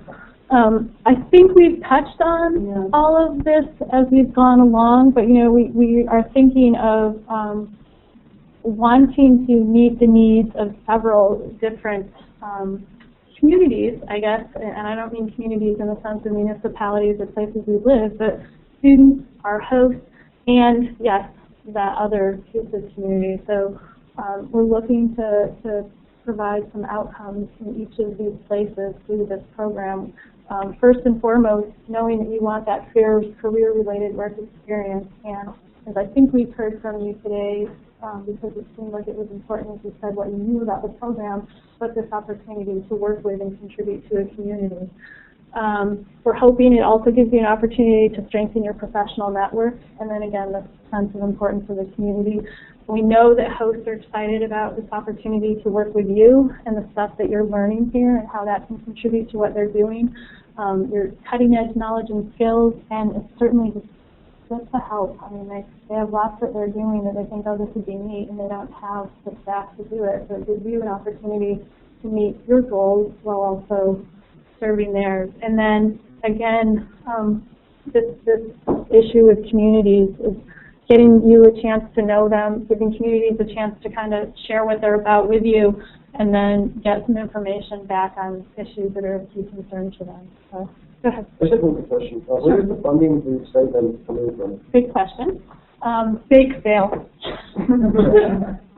I think we've touched on all of this as we've gone along, but you know, we are thinking of wanting to meet the needs of several different communities, I guess, and I don't mean communities in the sense of municipalities or places we live, but students, our hosts, and yes, that other piece of community. So we're looking to provide some outcomes in each of these places through this program. First and foremost, knowing that you want that career-related work experience, and as I think we've heard from you today, because it seemed like it was important, as you said, what you knew about the program, but this opportunity to work with and contribute to a community. We're hoping it also gives you an opportunity to strengthen your professional network, and then again, the sense of importance of the community. We know that hosts are excited about this opportunity to work with you and the stuff that you're learning here and how that can contribute to what they're doing. Your cutting-edge knowledge and skills, and it's certainly just to help. I mean, they have lots that they're doing that they think, oh, this would be neat, and they don't have the staff to do it. So it gives you an opportunity to meet your goals while also serving theirs. And then, again, this issue with communities is getting you a chance to know them, giving communities a chance to kind of share what they're about with you, and then get some information back on issues that are of key concern to them. So, go ahead. I just have one quick question. Where is the funding for stipend coming from? Big question. Big fail.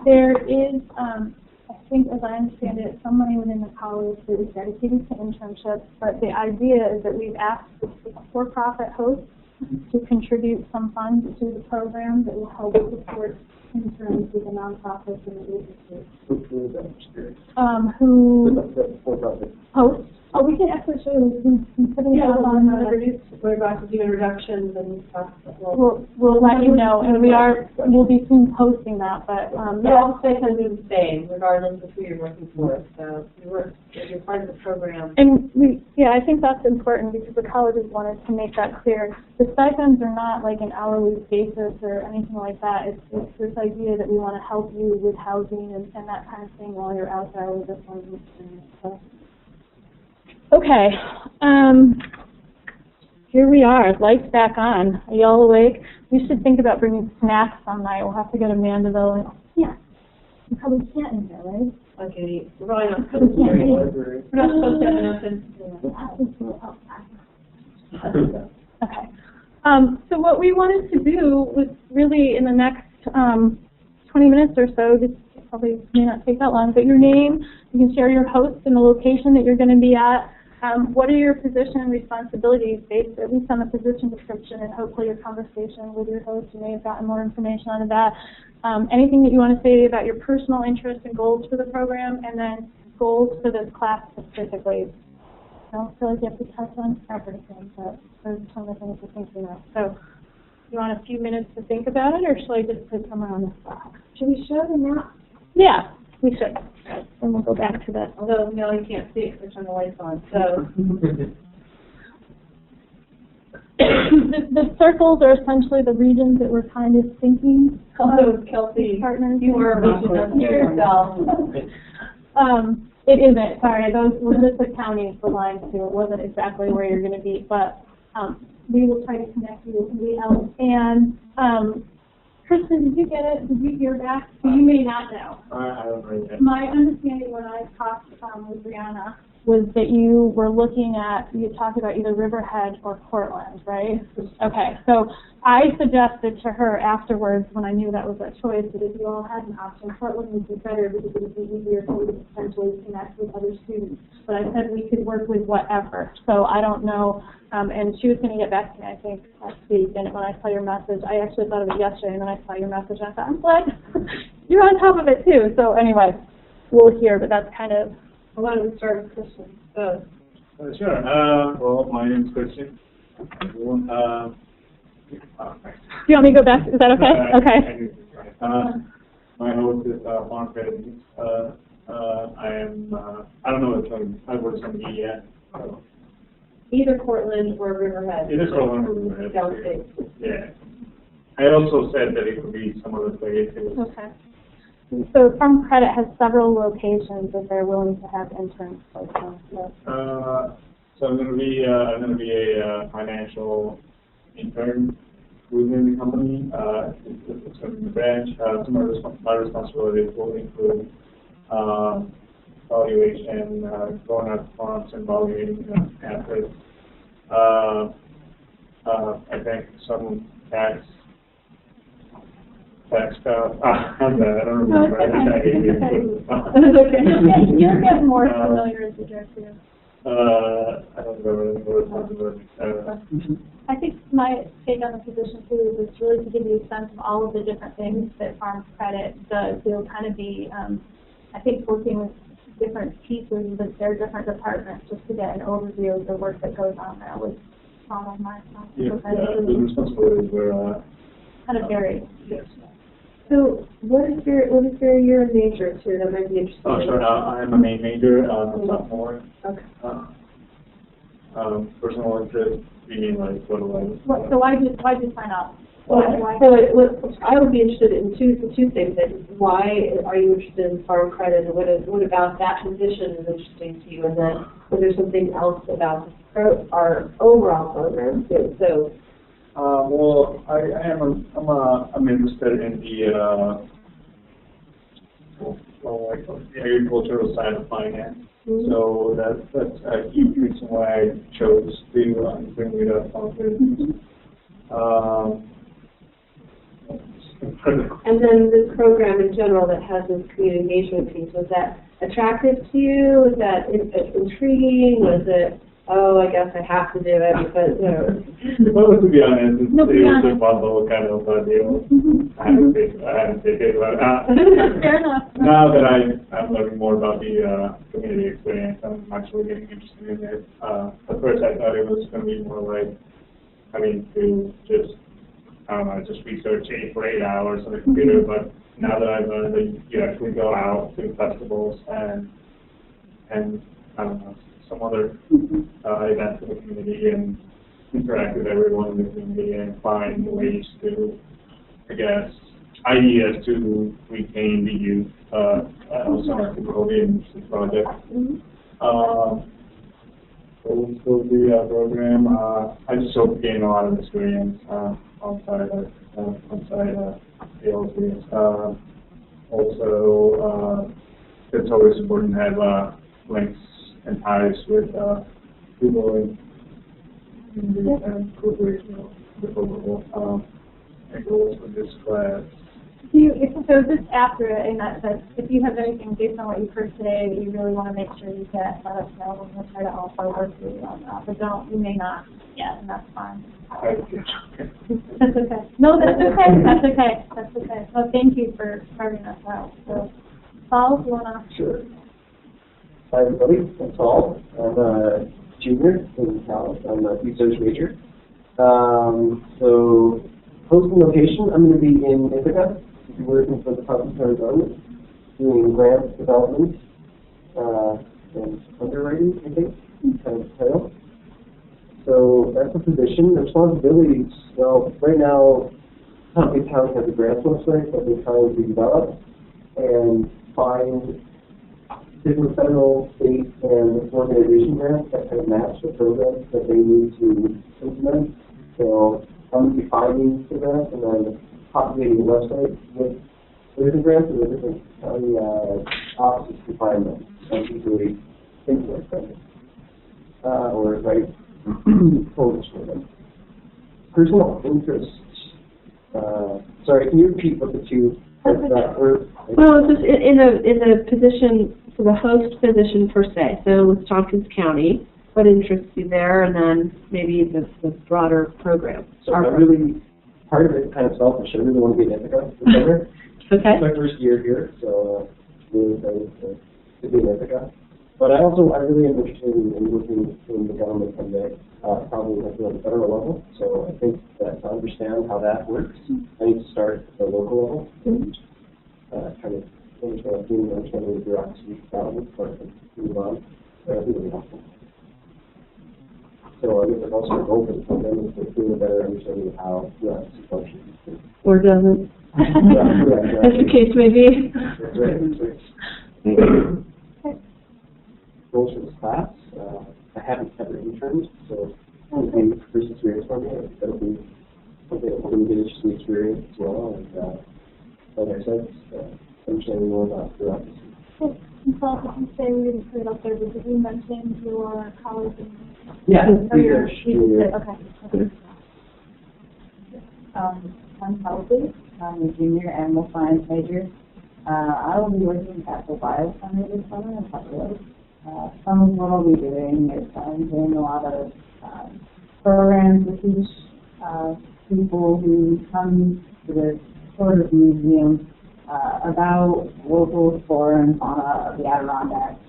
There is, I think, as I understand it, some money within the college that is dedicated to internships, but the idea is that we've asked for-profit hosts to contribute some funds to the program that will help support interns with the nonprofits and the agencies. Who is that? I'm just curious. Who For-profit. hosts? Oh, we can actually show you. We can put it yeah, up on we're about to do introductions and stuff. We'll let you know, and we'll be soon posting that. But all stipends are the same, regardless of who you're working for. So if you're part of the program. And I think that's important because the colleges wanted to make that clear. The stipends are not like an hourly basis or anything like that. It's this idea that we want to help you with housing and that kind of thing while you're out there with this one experience. So. Okay, here we are, lights back on. Are you all awake? We should think about bringing snacks some night. We'll have to get Amanda though. Yeah, you probably can't in there, right? Okay, we're probably not supposed to Library. We're not supposed to have an open. Okay. So what we wanted to do was really in the next 20 minutes or so, just probably may not take that long, but your name, you can share your host and the location that you're going to be at. What are your position and responsibilities based at least on the position description, and hopefully your conversation with your host, you may have gotten more information out of that. Anything that you want to say about your personal interests and goals for the program, and then goals for this class specifically. don't feel like you have to touch on everything, but there's a ton of things to think of. So, you want a few minutes to think about it, or should I just put someone on the spot? Should we show the map? Yeah, we should. And we'll go back to that. Although, no, you can't see it because I turn the lights on, so. The circles are essentially the regions that we're kind of thinking. Although, Kelsey, Partners. you were a vision of yourself. It isn't, sorry, those were just the counties aligned to, it wasn't exactly where you're gonna be, but, we will try to connect you with somebody else. And, Kristen, did you get it? Did you hear back? You may not know. I don't know yet. My understanding when I talked, with Brianna was that you were looking at, you talked about either Riverhead or Portland, right? Okay, so I suggested to her afterwards, when I knew that was a choice, that if you all had an option, Portland would be better because it would be easier for you to potentially connect with other students. But I said we could work with whatever. So I don't know, and she was going to get back to me, I think, last week. And when I saw your message, I actually thought of it yesterday, and then I saw your message, and I thought, I'm glad you're on top of it too. So anyway, we'll hear, but that's kind of. Why don't we start with Christian? Sure. Well, my name is Christian. Do you want me to go back? Is that okay? Okay. My host is Mark Redmond. I don't know which one. I work from yet. So. Either Portland or Riverhead. It is Portland or Riverhead. Downstate. Yeah. I also said that it could be some other place. Okay. So Farm Credit has several locations that they're willing to have interns placed on. So I'm going to be a financial intern within the company. It's going to be the branch. Some of my responsibilities will include valuation, going out to farms and valuating assets. I think some tax stuff. I don't remember. It's okay. You're getting more familiar as you go too. I don't remember the responsibility. I think my take on the position too is it's really to give you a sense of all of the different things that Farm Credit does. It'll kind of be, I think, working with different pieces of their different departments just to get an overview of the work that goes on there with all of my the responsibilities were kind of varied. Yes. So what is your major too? That might be interesting. Oh, sure. I'm a main major. I'm a sophomore. Okay. Personal interest, meaning like what do I? So why'd you sign up? Well, I would be interested in two things. Why are you interested in Farm Credit, and what about that position is interesting to you? And then was there something else about our overall program too? So. Well, I'm interested in the agricultural side of finance. Mm-hmm. So that's a huge reason why I chose to bring it up on this. And then this program in general that has this community engagement piece, was that attractive to you? Was that intriguing? Was it, oh, I guess I have to do it because, Well, to be honest, it was a bundle kind of deal. Mm-hmm. I haven't taken it, but fair enough. Now that I'm learning more about the community experience, I'm actually getting interested in it. At first I thought it was going to be more like having to just research 8 hours on the computer, but now that I've learned that you actually go out to festivals and I don't know, some other events in the community and interact with everyone in the community and find ways to, I guess, ideas to retain the youth, also to go in the project. So the program, I just hope to gain a lot of experience outside sales. Also, it's always important to have links and ties with people in community and corporations with overall goals for this class. So just after it, and that if you have anything based on what you've heard today that you really want to make sure you get, let us know. We'll try to also work with you on that. But you may not yet, and that's fine. That's okay. No, that's okay. That's okay. That's okay. Well, thank you for starting us out. So, Paul, do you want to? Sure. Hi, everybody. I'm Paul. I'm a junior in Cal. I'm a research major. So, hosting location, I'm going to be in Ithaca, working for the Department of Government, doing grant development and underwriting, I think, kind of title. So that's the position. The responsibilities, well, right now, Huntley County has a grants website that we're trying to develop and find different federal, state, and organization grants that kind of match the programs that they need to implement. So I'm going to be finding the grants and then populating the website with the different grants and the different county offices to find them. Some usually things like that. Or write quotes for them. Personal interests. Sorry, can you repeat what the two were? Well, just in the position, for the host position per se, so with Tompkins County, what interests you there, and then maybe the broader program? So I really, part of it kind of selfish. I really want to be in Ithaca this summer. Okay. It's my first year here, so really excited to be in Ithaca. But I really am interested in working in the government someday, probably at the federal level. So I think that to understand how that works, I need to start at the local level. Kind of understanding the bureaucracy development, so I can move on. That'll be really helpful. So I guess I'm also open to them to gain a better understanding of how bureaucracy functions. Or doesn't. Yeah, As the case may be. That's right. Goals for this class. I haven't ever interned, so it'll be the first experience for me. That'll be something that will get interesting experience as well. And like I said, understanding more about bureaucracy. So, you say we didn't put it up there, but did you mention your college? Yeah, your research. okay. I'm Kelsey. I'm a junior animal science major. I will be working at the Bio Center this summer in Buffalo. Some of what I'll be doing is I'm doing a lot of programs to teach people who come to this sort of museum about local flora and fauna of the Adirondacks,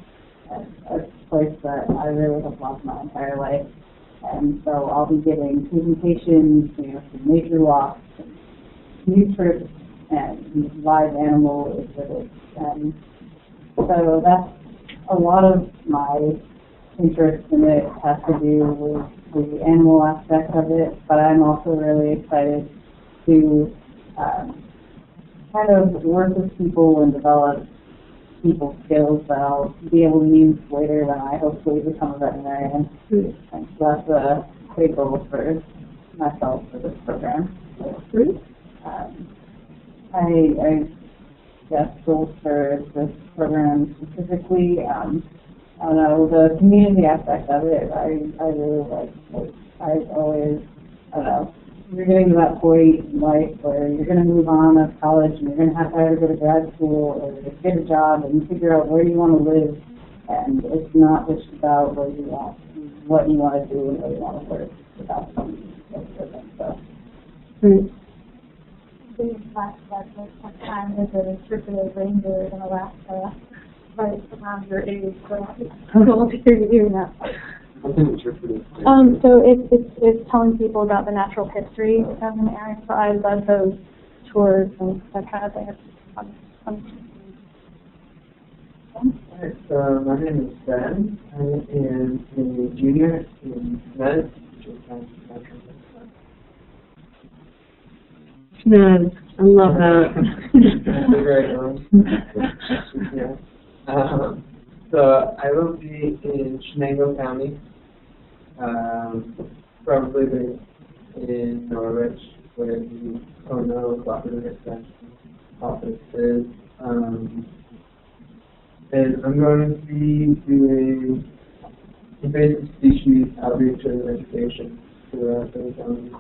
a place that I really have loved my entire life. And so I'll be giving presentations, some nature walks, new trips, and live animal exhibits. And so that's a lot of my interest in it has to do with the animal aspect of it, but I'm also really excited to kind of work with people and develop people skills that I'll be able to use later when I hopefully become a veterinarian. And so that's a big goal for myself for this program. I guess goals for this program specifically, I don't know, the community aspect of it, I really like. I always, I don't know, you're getting to that point in life where you're going to move on to college and you're going to have to either go to grad school or get a job and figure out where you want to live. And it's not just about what you want to do and where you want to work. It's about some different stuff. The last one time as an interpretive ranger in Alaska, right around your age, so I'm going to hear you doing that. So it's telling people about the natural history of an area. So I love those tours and that kind of thing. It's fun. My name is Ben. I am a junior in med. No, I love that. Yeah. So I will be in Chenango County, probably in Norwich, where the Ono Cooperative Extension office is. And I'm going to be doing invasive species outreach and education throughout the county.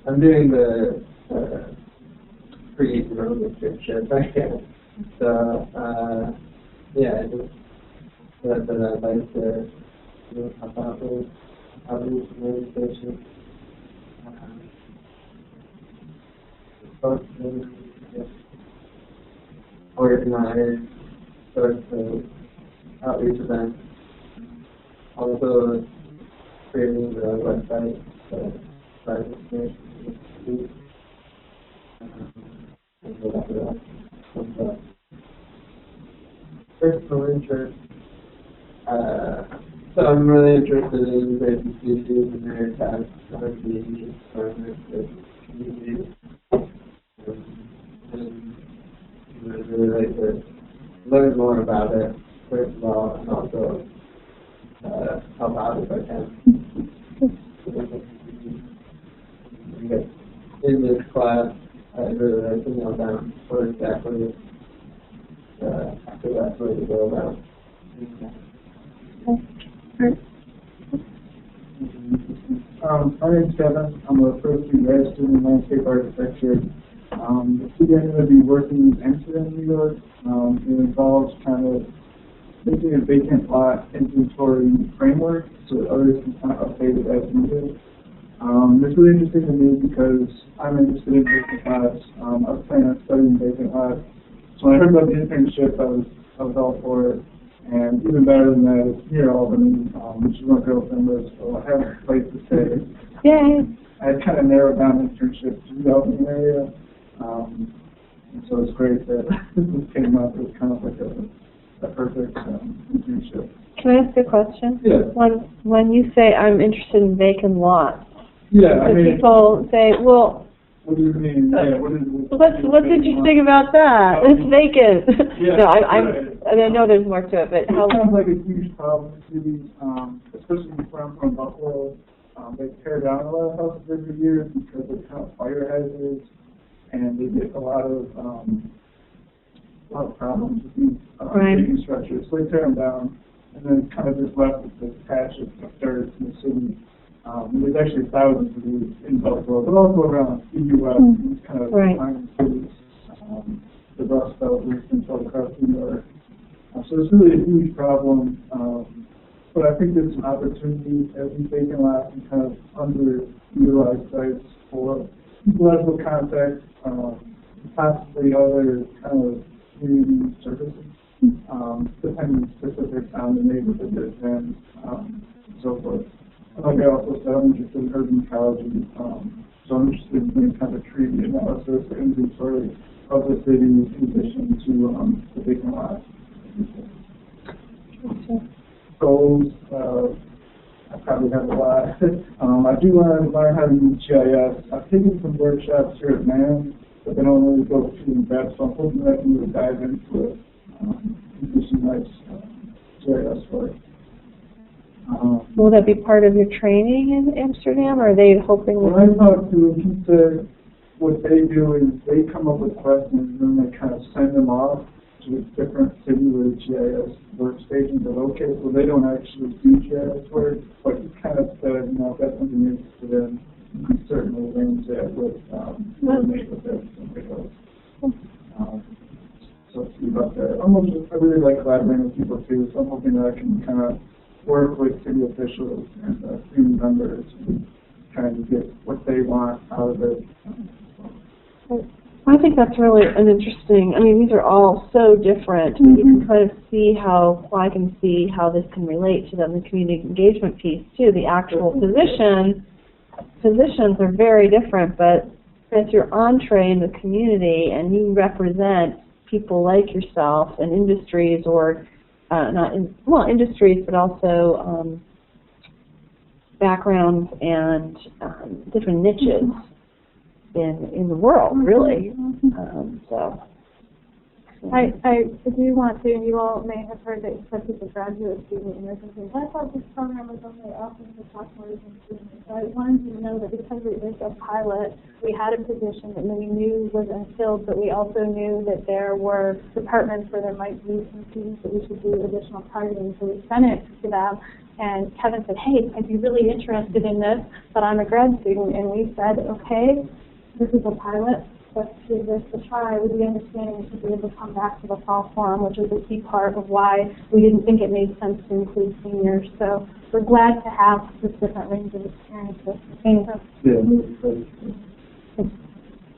I'm doing the pre-road internship, I guess. So, yeah, that's what I'd like to help out with outreach and education. Organize sorts of outreach events also creating the website, the site information. Personal interest. So I'm really interested in basic issues and their tasks on the community. And I really like to learn more about it, first of all, and also help out if I can. In this class, I really like to know down what exactly the best way to go about it. My name's Kevin. I'm a first-year grad student in landscape architecture. The city I'm going to be working with Amsterdam, New York. It involves kind of making a vacant lot inventory framework so that others can kind of update it as needed. It's really interesting to me because I'm interested in vacant lots. I was planning on studying vacant lots. So when I heard about the internship, I was all for it. And even better than that, it's near Albany, which is where my girlfriend lives, so I have a place to stay. Yay! I had kind of narrowed down internships to the Albany area, and so it's great that this came up. It was kind of like a perfect internship. Can I ask a question? Yeah. When you say I'm interested in vacant lots, Yeah, I mean, people say, well, what do you mean? Yeah, what is it? what's interesting about that? It's vacant. Yeah, No, right. I know there's more to it, but It how? sounds like a huge problem in cities, especially where I'm from Buffalo. They tear down a lot of houses every year because of kind of fire hazards, and they get a lot of problems with these vacant structures. So they tear them down, and then it's kind of just left with this patch of dirt in the city. There's actually thousands of these in Buffalo, but also around the U.S. These kind of defining cities, the Rust Belt, and all across New York. So it's really a huge problem, but I think there's an opportunity as these vacant lots and kind of underutilized sites for people that have no contact, possibly other kind of community services, depending specifics on the neighborhood that it's in, and so forth. Like I also said, I'm interested in urban ecology, so I'm interested in doing kind of tree analysis or inventory of the city in addition to the vacant lots. Goals, I probably have a lot. I do want to learn how to use GIS. I've taken some workshops here at MAN, but they don't really go too in depth, so I'm hoping that I can really dive into it and do some nice GIS work. Will that be part of your training in Amsterdam, or are they hoping? When I talk to them, he said what they do is they come up with questions and then they kind of send them off to a different city where the GIS workstations are located. So they don't actually do GIS work, but he kind of said, if that's something you're interested in, you can certainly arrange that with neighborhood something else. So see about that. I really like collaborating with people too, so I'm hoping that I can kind of work with city officials and community members and trying to get what they want out of it. I think that's really an interesting, these are all so different. You can kind of see I can see how this can relate to them, the community engagement piece too. The actual positions are very different, but it's your entree in the community and you represent people like yourself and industries or industries, but also backgrounds and different niches in the world, really. I do want to, and you all may have heard that some people graduate student, and they're thinking, I thought this program was only offering for sophomores and students. So I wanted you to know that because it is a pilot, we had a position that we knew was unfilled, but we also knew that there were departments where there might be some students that we should do additional targeting. So we sent it to them, and Kevin said, hey, I'd be really interested in this, but I'm a grad student. And we said, okay, this is a pilot. Let's give this a try with the understanding we should be able to come back to the fall forum, which is a key part of why we didn't think it made sense to include seniors. So we're glad to have this different range of experiences.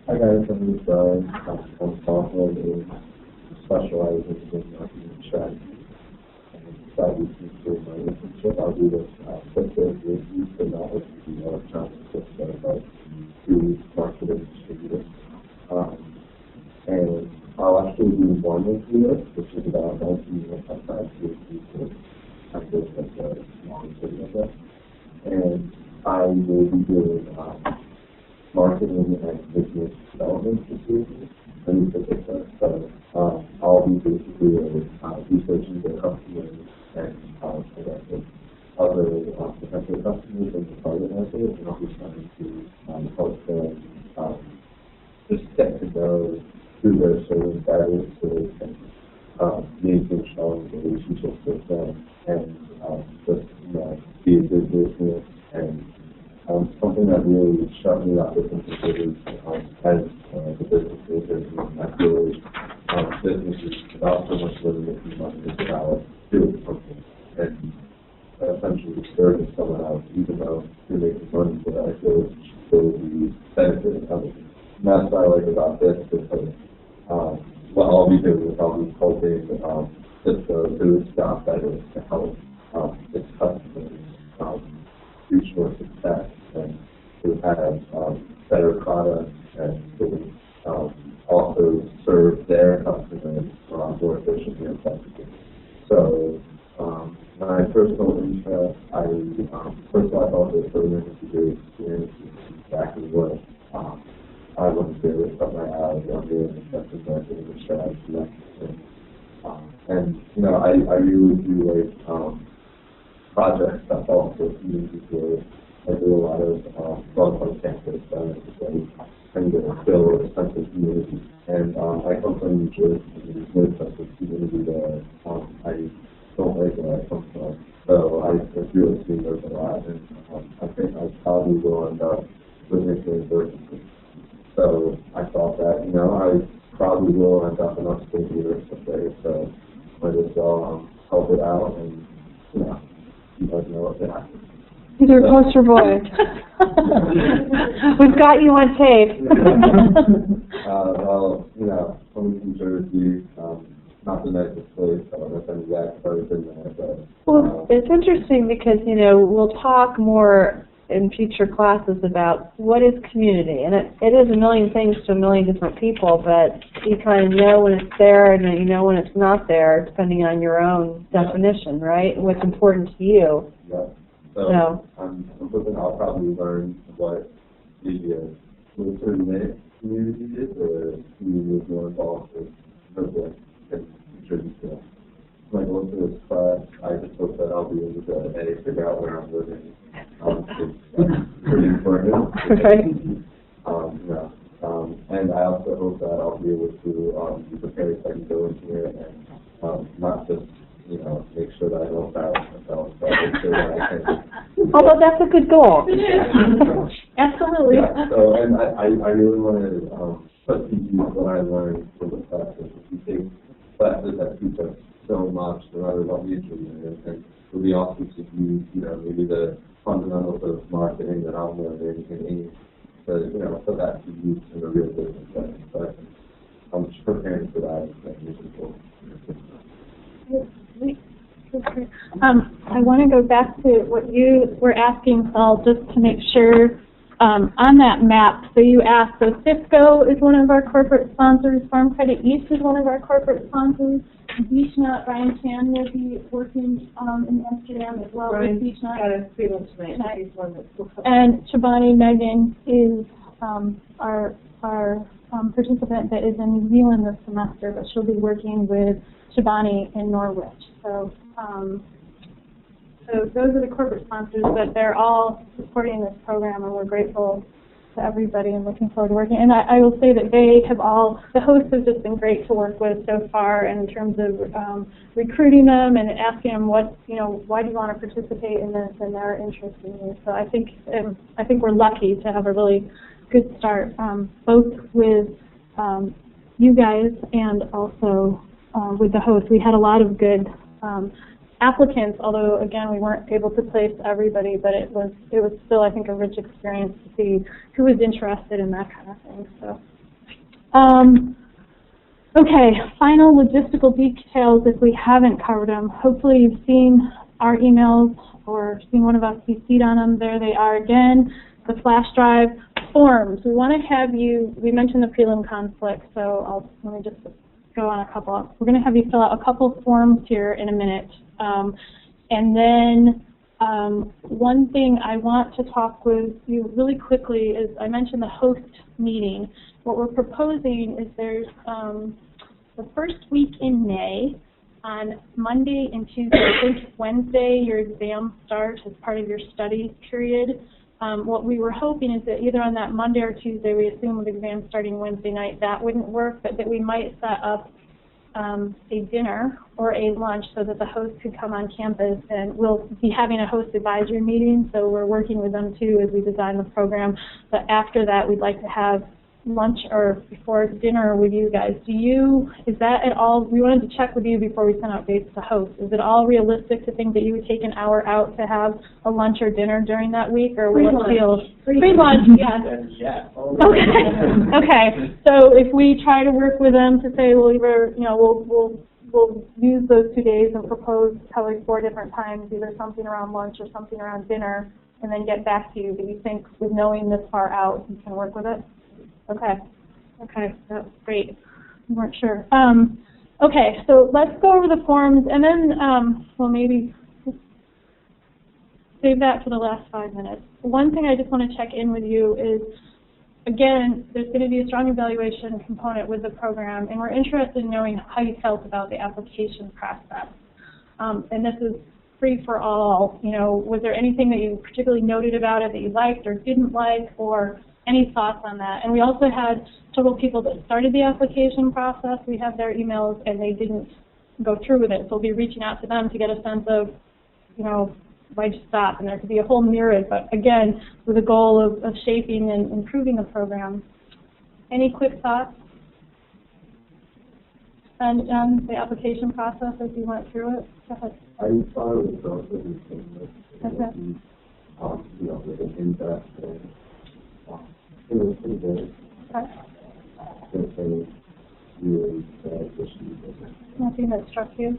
I got it from this from software who specializes in marketing strategy. decided to do my internship. I'll do this Cisco with youth and knowledge, electronics, about to marketing distributors. And I'll actually do one this year, which is about 19 minutes outside PhD. I guess that's a long video of that. And I will be doing marketing and business development security. So I'll be basically researching the customers and other potential customers in the target market, and I'll be trying to help them just get to know who their service providers so they can maintain strong relationships with them and just be a good business. And something that really struck me about this is as the businesses and I feel businesses without so much living making money is about doing something and essentially serving someone else, even though you're making money, but I feel it should still be benefiting others. And that's what I like about this, because what I'll be doing is I'll be helping Cisco do its job better to help its customers reach more success and to have better products and to also serve their customers more efficiently and effectively. So my personal interest, first of all, I thought the program was a great experience. It's exactly what I want to do. It's something I have. I'm doing investment marketing and strategy. And I really do like projects that fall into communities where I do a lot of work on campus and trying to build a sense of community. And I come from New Jersey, and there's no sense of community there. I don't like where I come from, so I feel it's being a lot, and I think I probably will end up living in Berkeley. So I thought that, I probably will end up in upstate New York someday, so might as well help it out and, you guys know what happens. He's our poster boy. We've got you on tape. Well, coming from Jersey, not the nicest place. I don't know if any guys have ever been there, but... Well, it's interesting because, we'll talk more in future classes about what is community. And it is a million things to a million different people, but you kind of know when it's there and then you know when it's not there, depending on your own definition, right? What's important to you. Yeah. So I'm hoping I'll probably learn what the closer knit community is, or community is more involved with the Jersey still. When I go into this class, I just hope that I'll be able to figure out where I'm living. It's pretty important. Right. And I also hope that I'll be able to be prepared so I can go in here and not just make sure that I don't embarrass myself, but make sure that I can. Although that's a good goal. Absolutely. Yeah, so, and I really want to put to use what I learned from the classes. If you take classes that teach us so much, no matter what major you're in, and it would be awesome to use, maybe the fundamentals of marketing that I'm learning in English, to, put that to use in the real business setting. But I'm just preparing for that. I want to go back to what you were asking, Saul, just to make sure on that map. So you asked, so Cisco is one of our corporate sponsors, Farm Credit East is one of our corporate sponsors, BeachNut, Ryan Chan will be working in Amsterdam as well with BeachNut. Got a freedom tonight. He's one that's And Shabani Megan is our participant that is in New Zealand this semester, but she'll be working with Shabani in Norwich. So those are the corporate sponsors, but they're all supporting this program, and we're grateful to everybody and looking forward to working. And I will say that the hosts have just been great to work with so far in terms of recruiting them and asking them why do you want to participate in this, and their interest in this. So I think we're lucky to have a really good start, both with you guys and also with the host. We had a lot of good applicants, although again we weren't able to place everybody, but it was still, I think, a rich experience to see who was interested in that kind of thing. Okay, final logistical details if we haven't covered them. Hopefully you've seen our emails or seen one of us CC'd on them. There they are again, the flash drive forms. We want to have you, we mentioned the prelim conflict, so let me just go on a couple. We're going to have you fill out a couple forms here in a minute. And then one thing I want to talk with you really quickly is, I mentioned the host meeting. What we're proposing is there's the first week in May, on Monday and Tuesday, I think Wednesday, your exams start as part of your study period. What we were hoping is that either on that Monday or Tuesday, we assume with exams starting Wednesday night, that wouldn't work, but that we might set up a dinner or a lunch so that the host could come on campus, and we'll be having a host advisory meeting, so we're working with them too as we design the program. But after that, we'd like to have lunch or before dinner with you guys. Is that at all, we wanted to check with you before we sent out dates to host. Is it all realistic to think that you would take an hour out to have a lunch or dinner during that week, or will it feel? Free lunch, yeah. Yeah. Okay. Okay. So if we try to work with them to say we'll either, we'll use those 2 days and propose probably 4 different times, either something around lunch or something around dinner, and then get back to you. Do you think with knowing this far out, you can work with it? Okay. Okay, that's great. We weren't sure. Okay, so let's go over the forms, and then, well, maybe save that for the last 5 minutes. One thing I just want to check in with you is, again, there's going to be a strong evaluation component with the program, and we're interested in knowing how you felt about the application process. And this is free for all. Was there anything that you particularly noted about it that you liked or didn't like, or any thoughts on that? And we also had several people that started the application process. We have their emails, and they didn't go through with it. So we'll be reaching out to them to get a sense of, why'd you stop? And there could be a whole myriad, but again, with the goal of shaping and improving the program. Any quick thoughts on the application process as you went through it? Go ahead. I thought it was relatively seamless. Okay. With an in-depth and it was pretty good. Okay. Really bad issues. Nothing that struck you?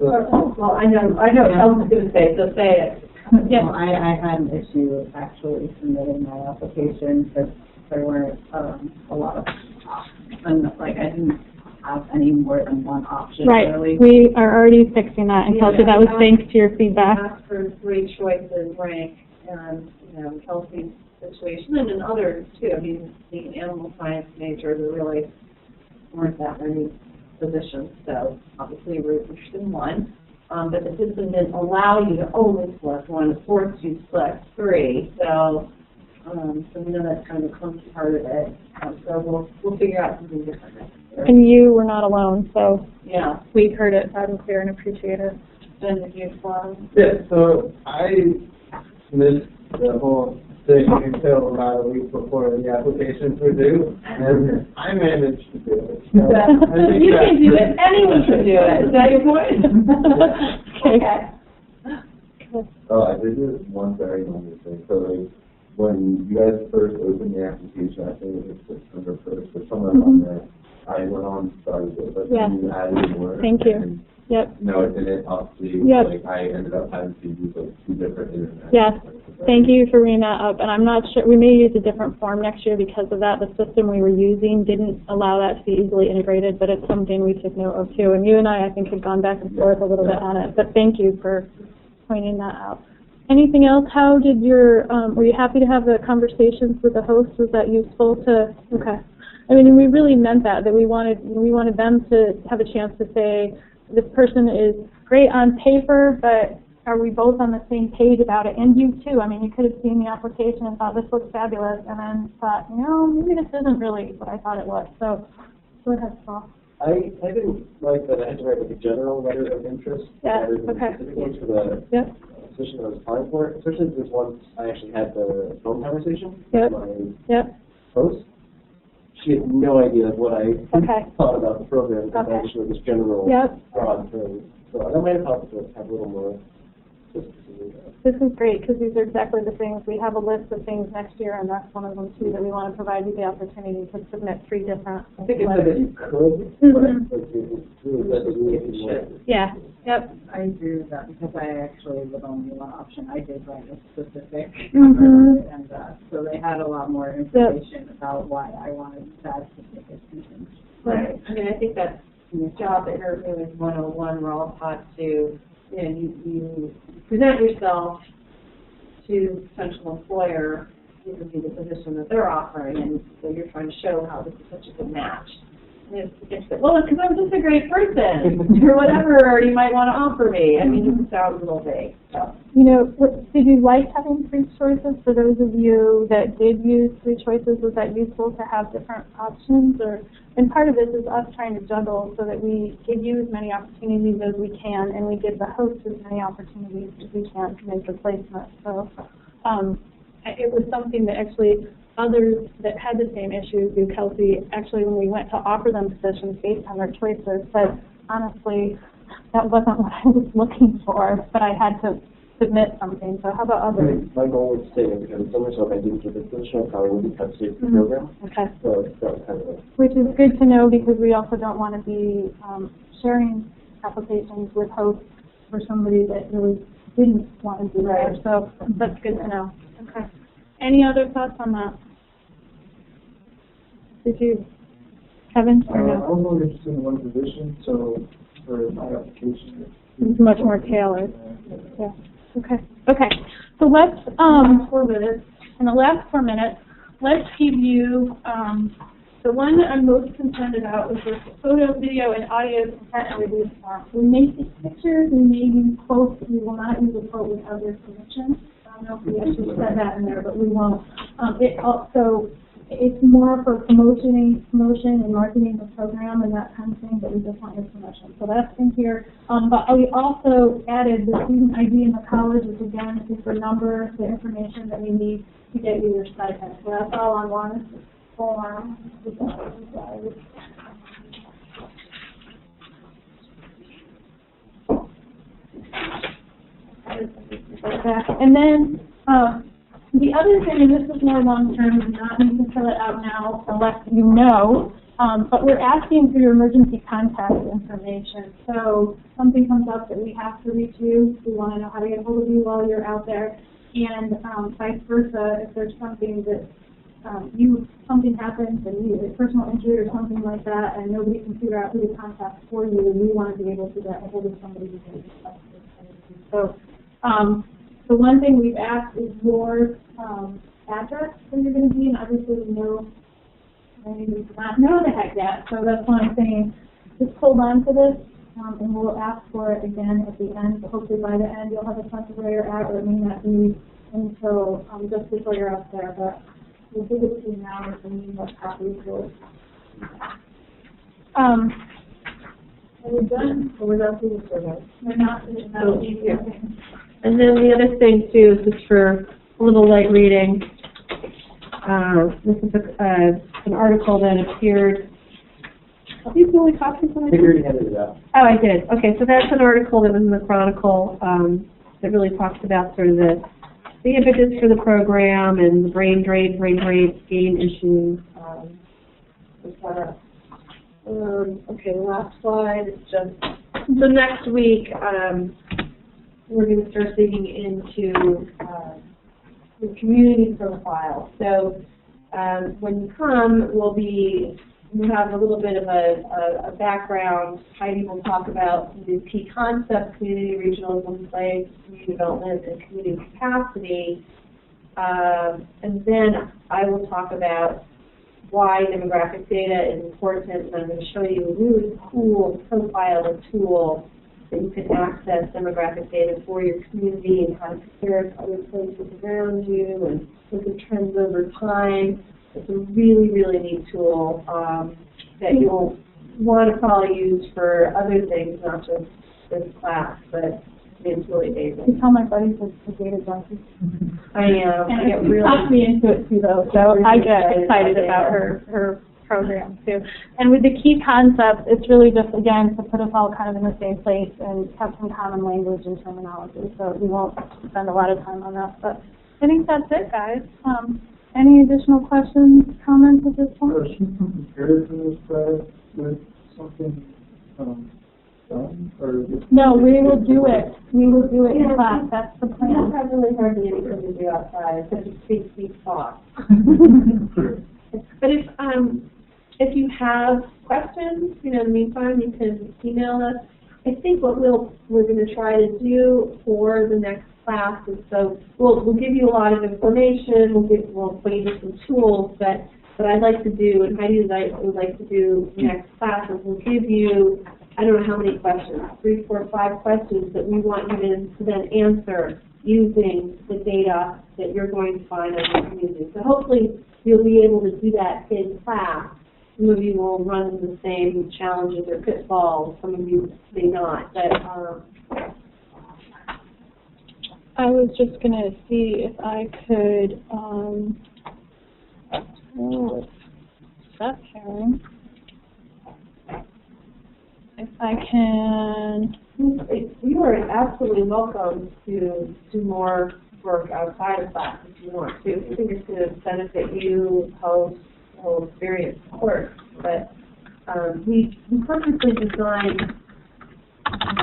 Well, I know, I was going to say, so say it. Yes. Well, I had an issue with actually submitting my application because there weren't a lot of options. And I didn't have any more than one option, Right. really. We are already fixing that, and Kelsey, that was thanks to your feedback. I asked for 3 choices, rank, and, Kelsey's situation, and then others too. I mean, being an animal science major, there really weren't that many positions, so obviously we're interested in one. But the system didn't allow you to only select one, it forced you to select 3. So we know that's kind of the clunky part of it. So we'll figure out something different next year. And you were not alone, so Yeah. we heard it loud and clear and appreciate it. Then if you Yeah, so I missed the whole thing until about a week before the applications were due, and I managed to do it. So I think you can do it. Anyone can do it. Is that your point? Okay. Oh, I did do one very minor thing. So when you guys first opened the application, I think it was September 1st, or somewhere around there, I went on, started it, but Yeah. then you added more. Thank you. And, Yep. no, it didn't obviously, Yep. I ended up having to use 2 different internet. Yes. Thank you for bringing that up, and I'm not sure, we may use a different form next year because of that. The system we were using didn't allow that to be easily integrated, but it's something we took note of too. And you and I think, had gone back and forth a little bit on it, but thank you for pointing that out. Anything else? How did were you happy to have the conversations with the host? Was that useful to, okay. I mean, we really meant that we wanted them to have a chance to say, this person is great on paper, but are we both on the same page about it? And you too. I mean, you could have seen the application and thought, this looks fabulous, and then thought, maybe this isn't really what I thought it was. So, go ahead, Paul. I didn't like that I had to write like a general letter of interest Yeah, rather than okay. specific ones for the Yep. position I was applying for, especially because once I actually had the phone conversation Yep. with my Yep. host. She had no idea of what I Okay. thought about the program, because Okay. I just wrote this general Yep. broad thing. So I might have helped to have a little more This is great, because these are exactly the things, we have a list of things next year, and that's one of them too, that we want to provide you the opportunity to submit 3 different. I think it's that you could, Mhm. but it's really that you should. Yeah, yep. I agree with that, because I actually with only one option, I did write a specific, Mhm. and so they had a lot more information about why I wanted that specific reason. Right. I mean, I think that's job interviewing 101. We're all taught to, you present yourself to potential employer, you can see the position that they're offering, and so you're trying to show how this is such a good match. And it's well, it's because I'm just a great person, or whatever you might want to offer me. I mean, it sounds a little vague. So. You know, did you like having 3 choices? For those of you that did use 3 choices, was that useful to have different options? And part of this is us trying to juggle so that we give you as many opportunities as we can, and we give the host as many opportunities as we can to make a placement. So it was something that actually others that had the same issue through Kelsey, actually when we went to offer them positions based on their choices, said, honestly, that wasn't what I was looking for, but I had to submit something. So how about others? My goal was staying, because so much of I didn't get the position, I probably wouldn't have stayed the program. Okay. So that was kind of a... Which is good to know, because we also don't want to be sharing applications with hosts for somebody that really didn't want to do that. So that's good to know. Okay. Any other thoughts on that? Did you, Kevin? Or no? I was only interested in one position, so for my application, It's much more tailored. Yeah. Okay. Okay. So let's 4 minutes. In the last 4 minutes, let's give you the one that I'm most concerned about is the photo, video, and audio consent and release form. We may take pictures, we may use quotes, we will not use a quote without their permission. I don't know if we actually said that in there, but we won't. It's more for promotion and marketing the program and that kind of thing, but we just want your permission. So that's in here. But we also added the student ID in the college, which again is the number, the information that we need to get you your stipend. So that's all on one form. And then the other thing, and this is more long-term, you do not need to fill it out now unless you know, but we're asking for your emergency contact information. So something comes up that we have to reach you, we want to know how to get a hold of you while you're out there, and vice versa, if there's something that something happens and you a personal injury or something like that, and nobody can figure out who to contact for you, and we want to be able to get a hold of somebody who can discuss this. So the one thing we've asked is your address where you're going to be, and obviously we know, we do not know the heck yet, so that's why I'm saying just hold on to this, and we'll ask for it again at the end. Hopefully by the end you'll have a sense of where you're at, or it may not be until just before you're up there, but we'll give it to you now if we need more copies. Are we done? Or we're not doing the survey? We're not doing that. And then the other thing too, is just for a little light reading. This is an article that appeared. Are these the only copies that I I already handed it out. Oh, I did. Okay, so that's an article that was in the Chronicle that really talks about sort of the impetus for the program and the brain drain, game issues, etc. Okay, the last slide is just, so next week we're going to start digging into the community profile. So when you come, we have a little bit of a background. Heidi will talk about the key concepts: community, regionalism, place, community development, and community capacity. And then I will talk about why demographic data is important, and I'm going to show you a really cool profile and tool that you can access demographic data for your community and how to compare it to other places around you and look at trends over time. It's a really, really neat tool that you'll want to probably use for other things, not just this class, but it's really amazing. You tell my buddies it's the data junkie. I am. And it talked me into it too, though, so I get excited about her program too. And with the key concepts, it's really just, again, to put us all kind of in the same place and have some common language and terminology. So we won't spend a lot of time on that. But I think that's it, guys. Any additional questions, comments at this point? Should you compare to this class with something done? Or No, we will do it. We will do it in class. That's the We don't plan. have really hardly anything to do outside, such as speak thoughts. But if you have questions, in the meantime, you can email us. I think what we're going to try to do for the next class is, so we'll give you a lot of information. We'll put you some tools, but what I'd like to do, and Heidi would like to do next class, is we'll give you, I don't know how many questions, 3, 4, 5 questions that we want you to then answer using the data that you're going to find on your community. So hopefully you'll be able to do that in class. Some of you will run into the same challenges or pitfalls. Some of you may not. But I was just going to see if I could, stop sharing. If I can, you are absolutely welcome to do more work outside of class if you want to. I think it's going to benefit you, whole experience, of course. But we purposely designed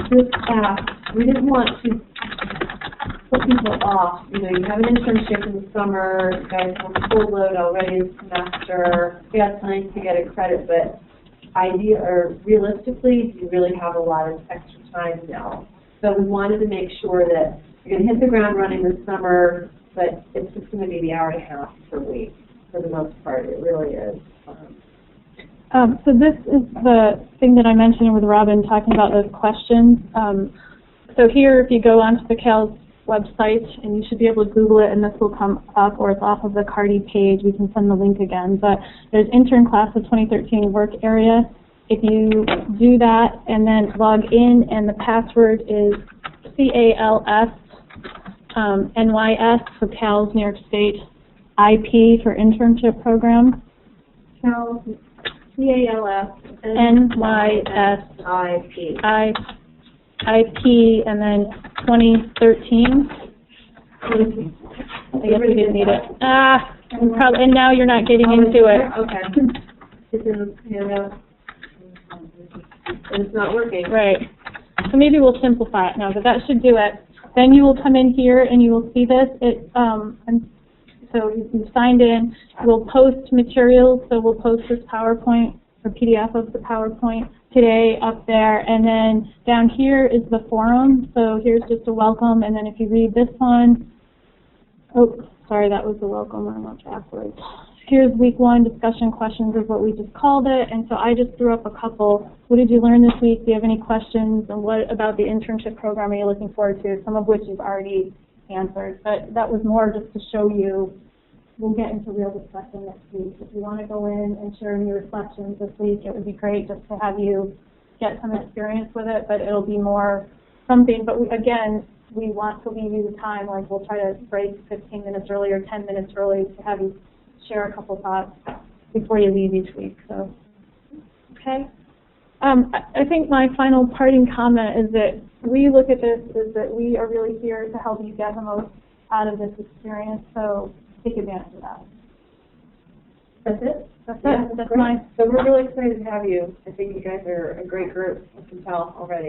this class. We didn't want to put people off. You have an internship in the summer. You guys have a full load already this semester. Yeah, it's nice to get a credit, but realistically, you really have a lot of extra time now. So we wanted to make sure that you're going to hit the ground running this summer, but it's just going to be the hour and a half per week for the most part. It really is. so this is the thing that I mentioned with Robin talking about those questions. So here, if you go onto the CAL's website, and you should be able to Google it, and this will come up, or it's off of the CARDI page. We can send the link again. But there's Intern Class of 2013 Work Area. If you do that and then log in, and the password is CALS NYS, so CAL's New York State IP for Internship Program. CALS CALS NYS IP, and then 2013. I guess we didn't need it. And now you're not getting into it. Okay. It's in the handout. And it's not working. Right. So maybe we'll simplify it now, but that should do it. Then you will come in here and you will see this. And so you've signed in. We'll post materials, so we'll post this PowerPoint or PDF of the PowerPoint today up there, and then down here is the forum. So here's just a welcome, and then if you read this one, sorry, that was the welcome, I went backwards. Here's week 1 discussion questions is what we just called it, and so I just threw up a couple. What did you learn this week? Do you have any questions? And what about the internship program are you looking forward to? Some of which you've already answered, but that was more just to show you. We'll get into real discussion next week. If you want to go in and share any reflections this week, it would be great just to have you get some experience with it, but it'll be more something. But again, we want to leave you the time, like we'll try to break 15 minutes early or 10 minutes early to have you share a couple thoughts before you leave each week. So, okay. I think my final parting comment is that we look at this is that we are really here to help you get the most out of this experience. So take advantage of that. That's it? That's it. That's mine. So we're really excited to have you. I think you guys are a great group. I can tell already.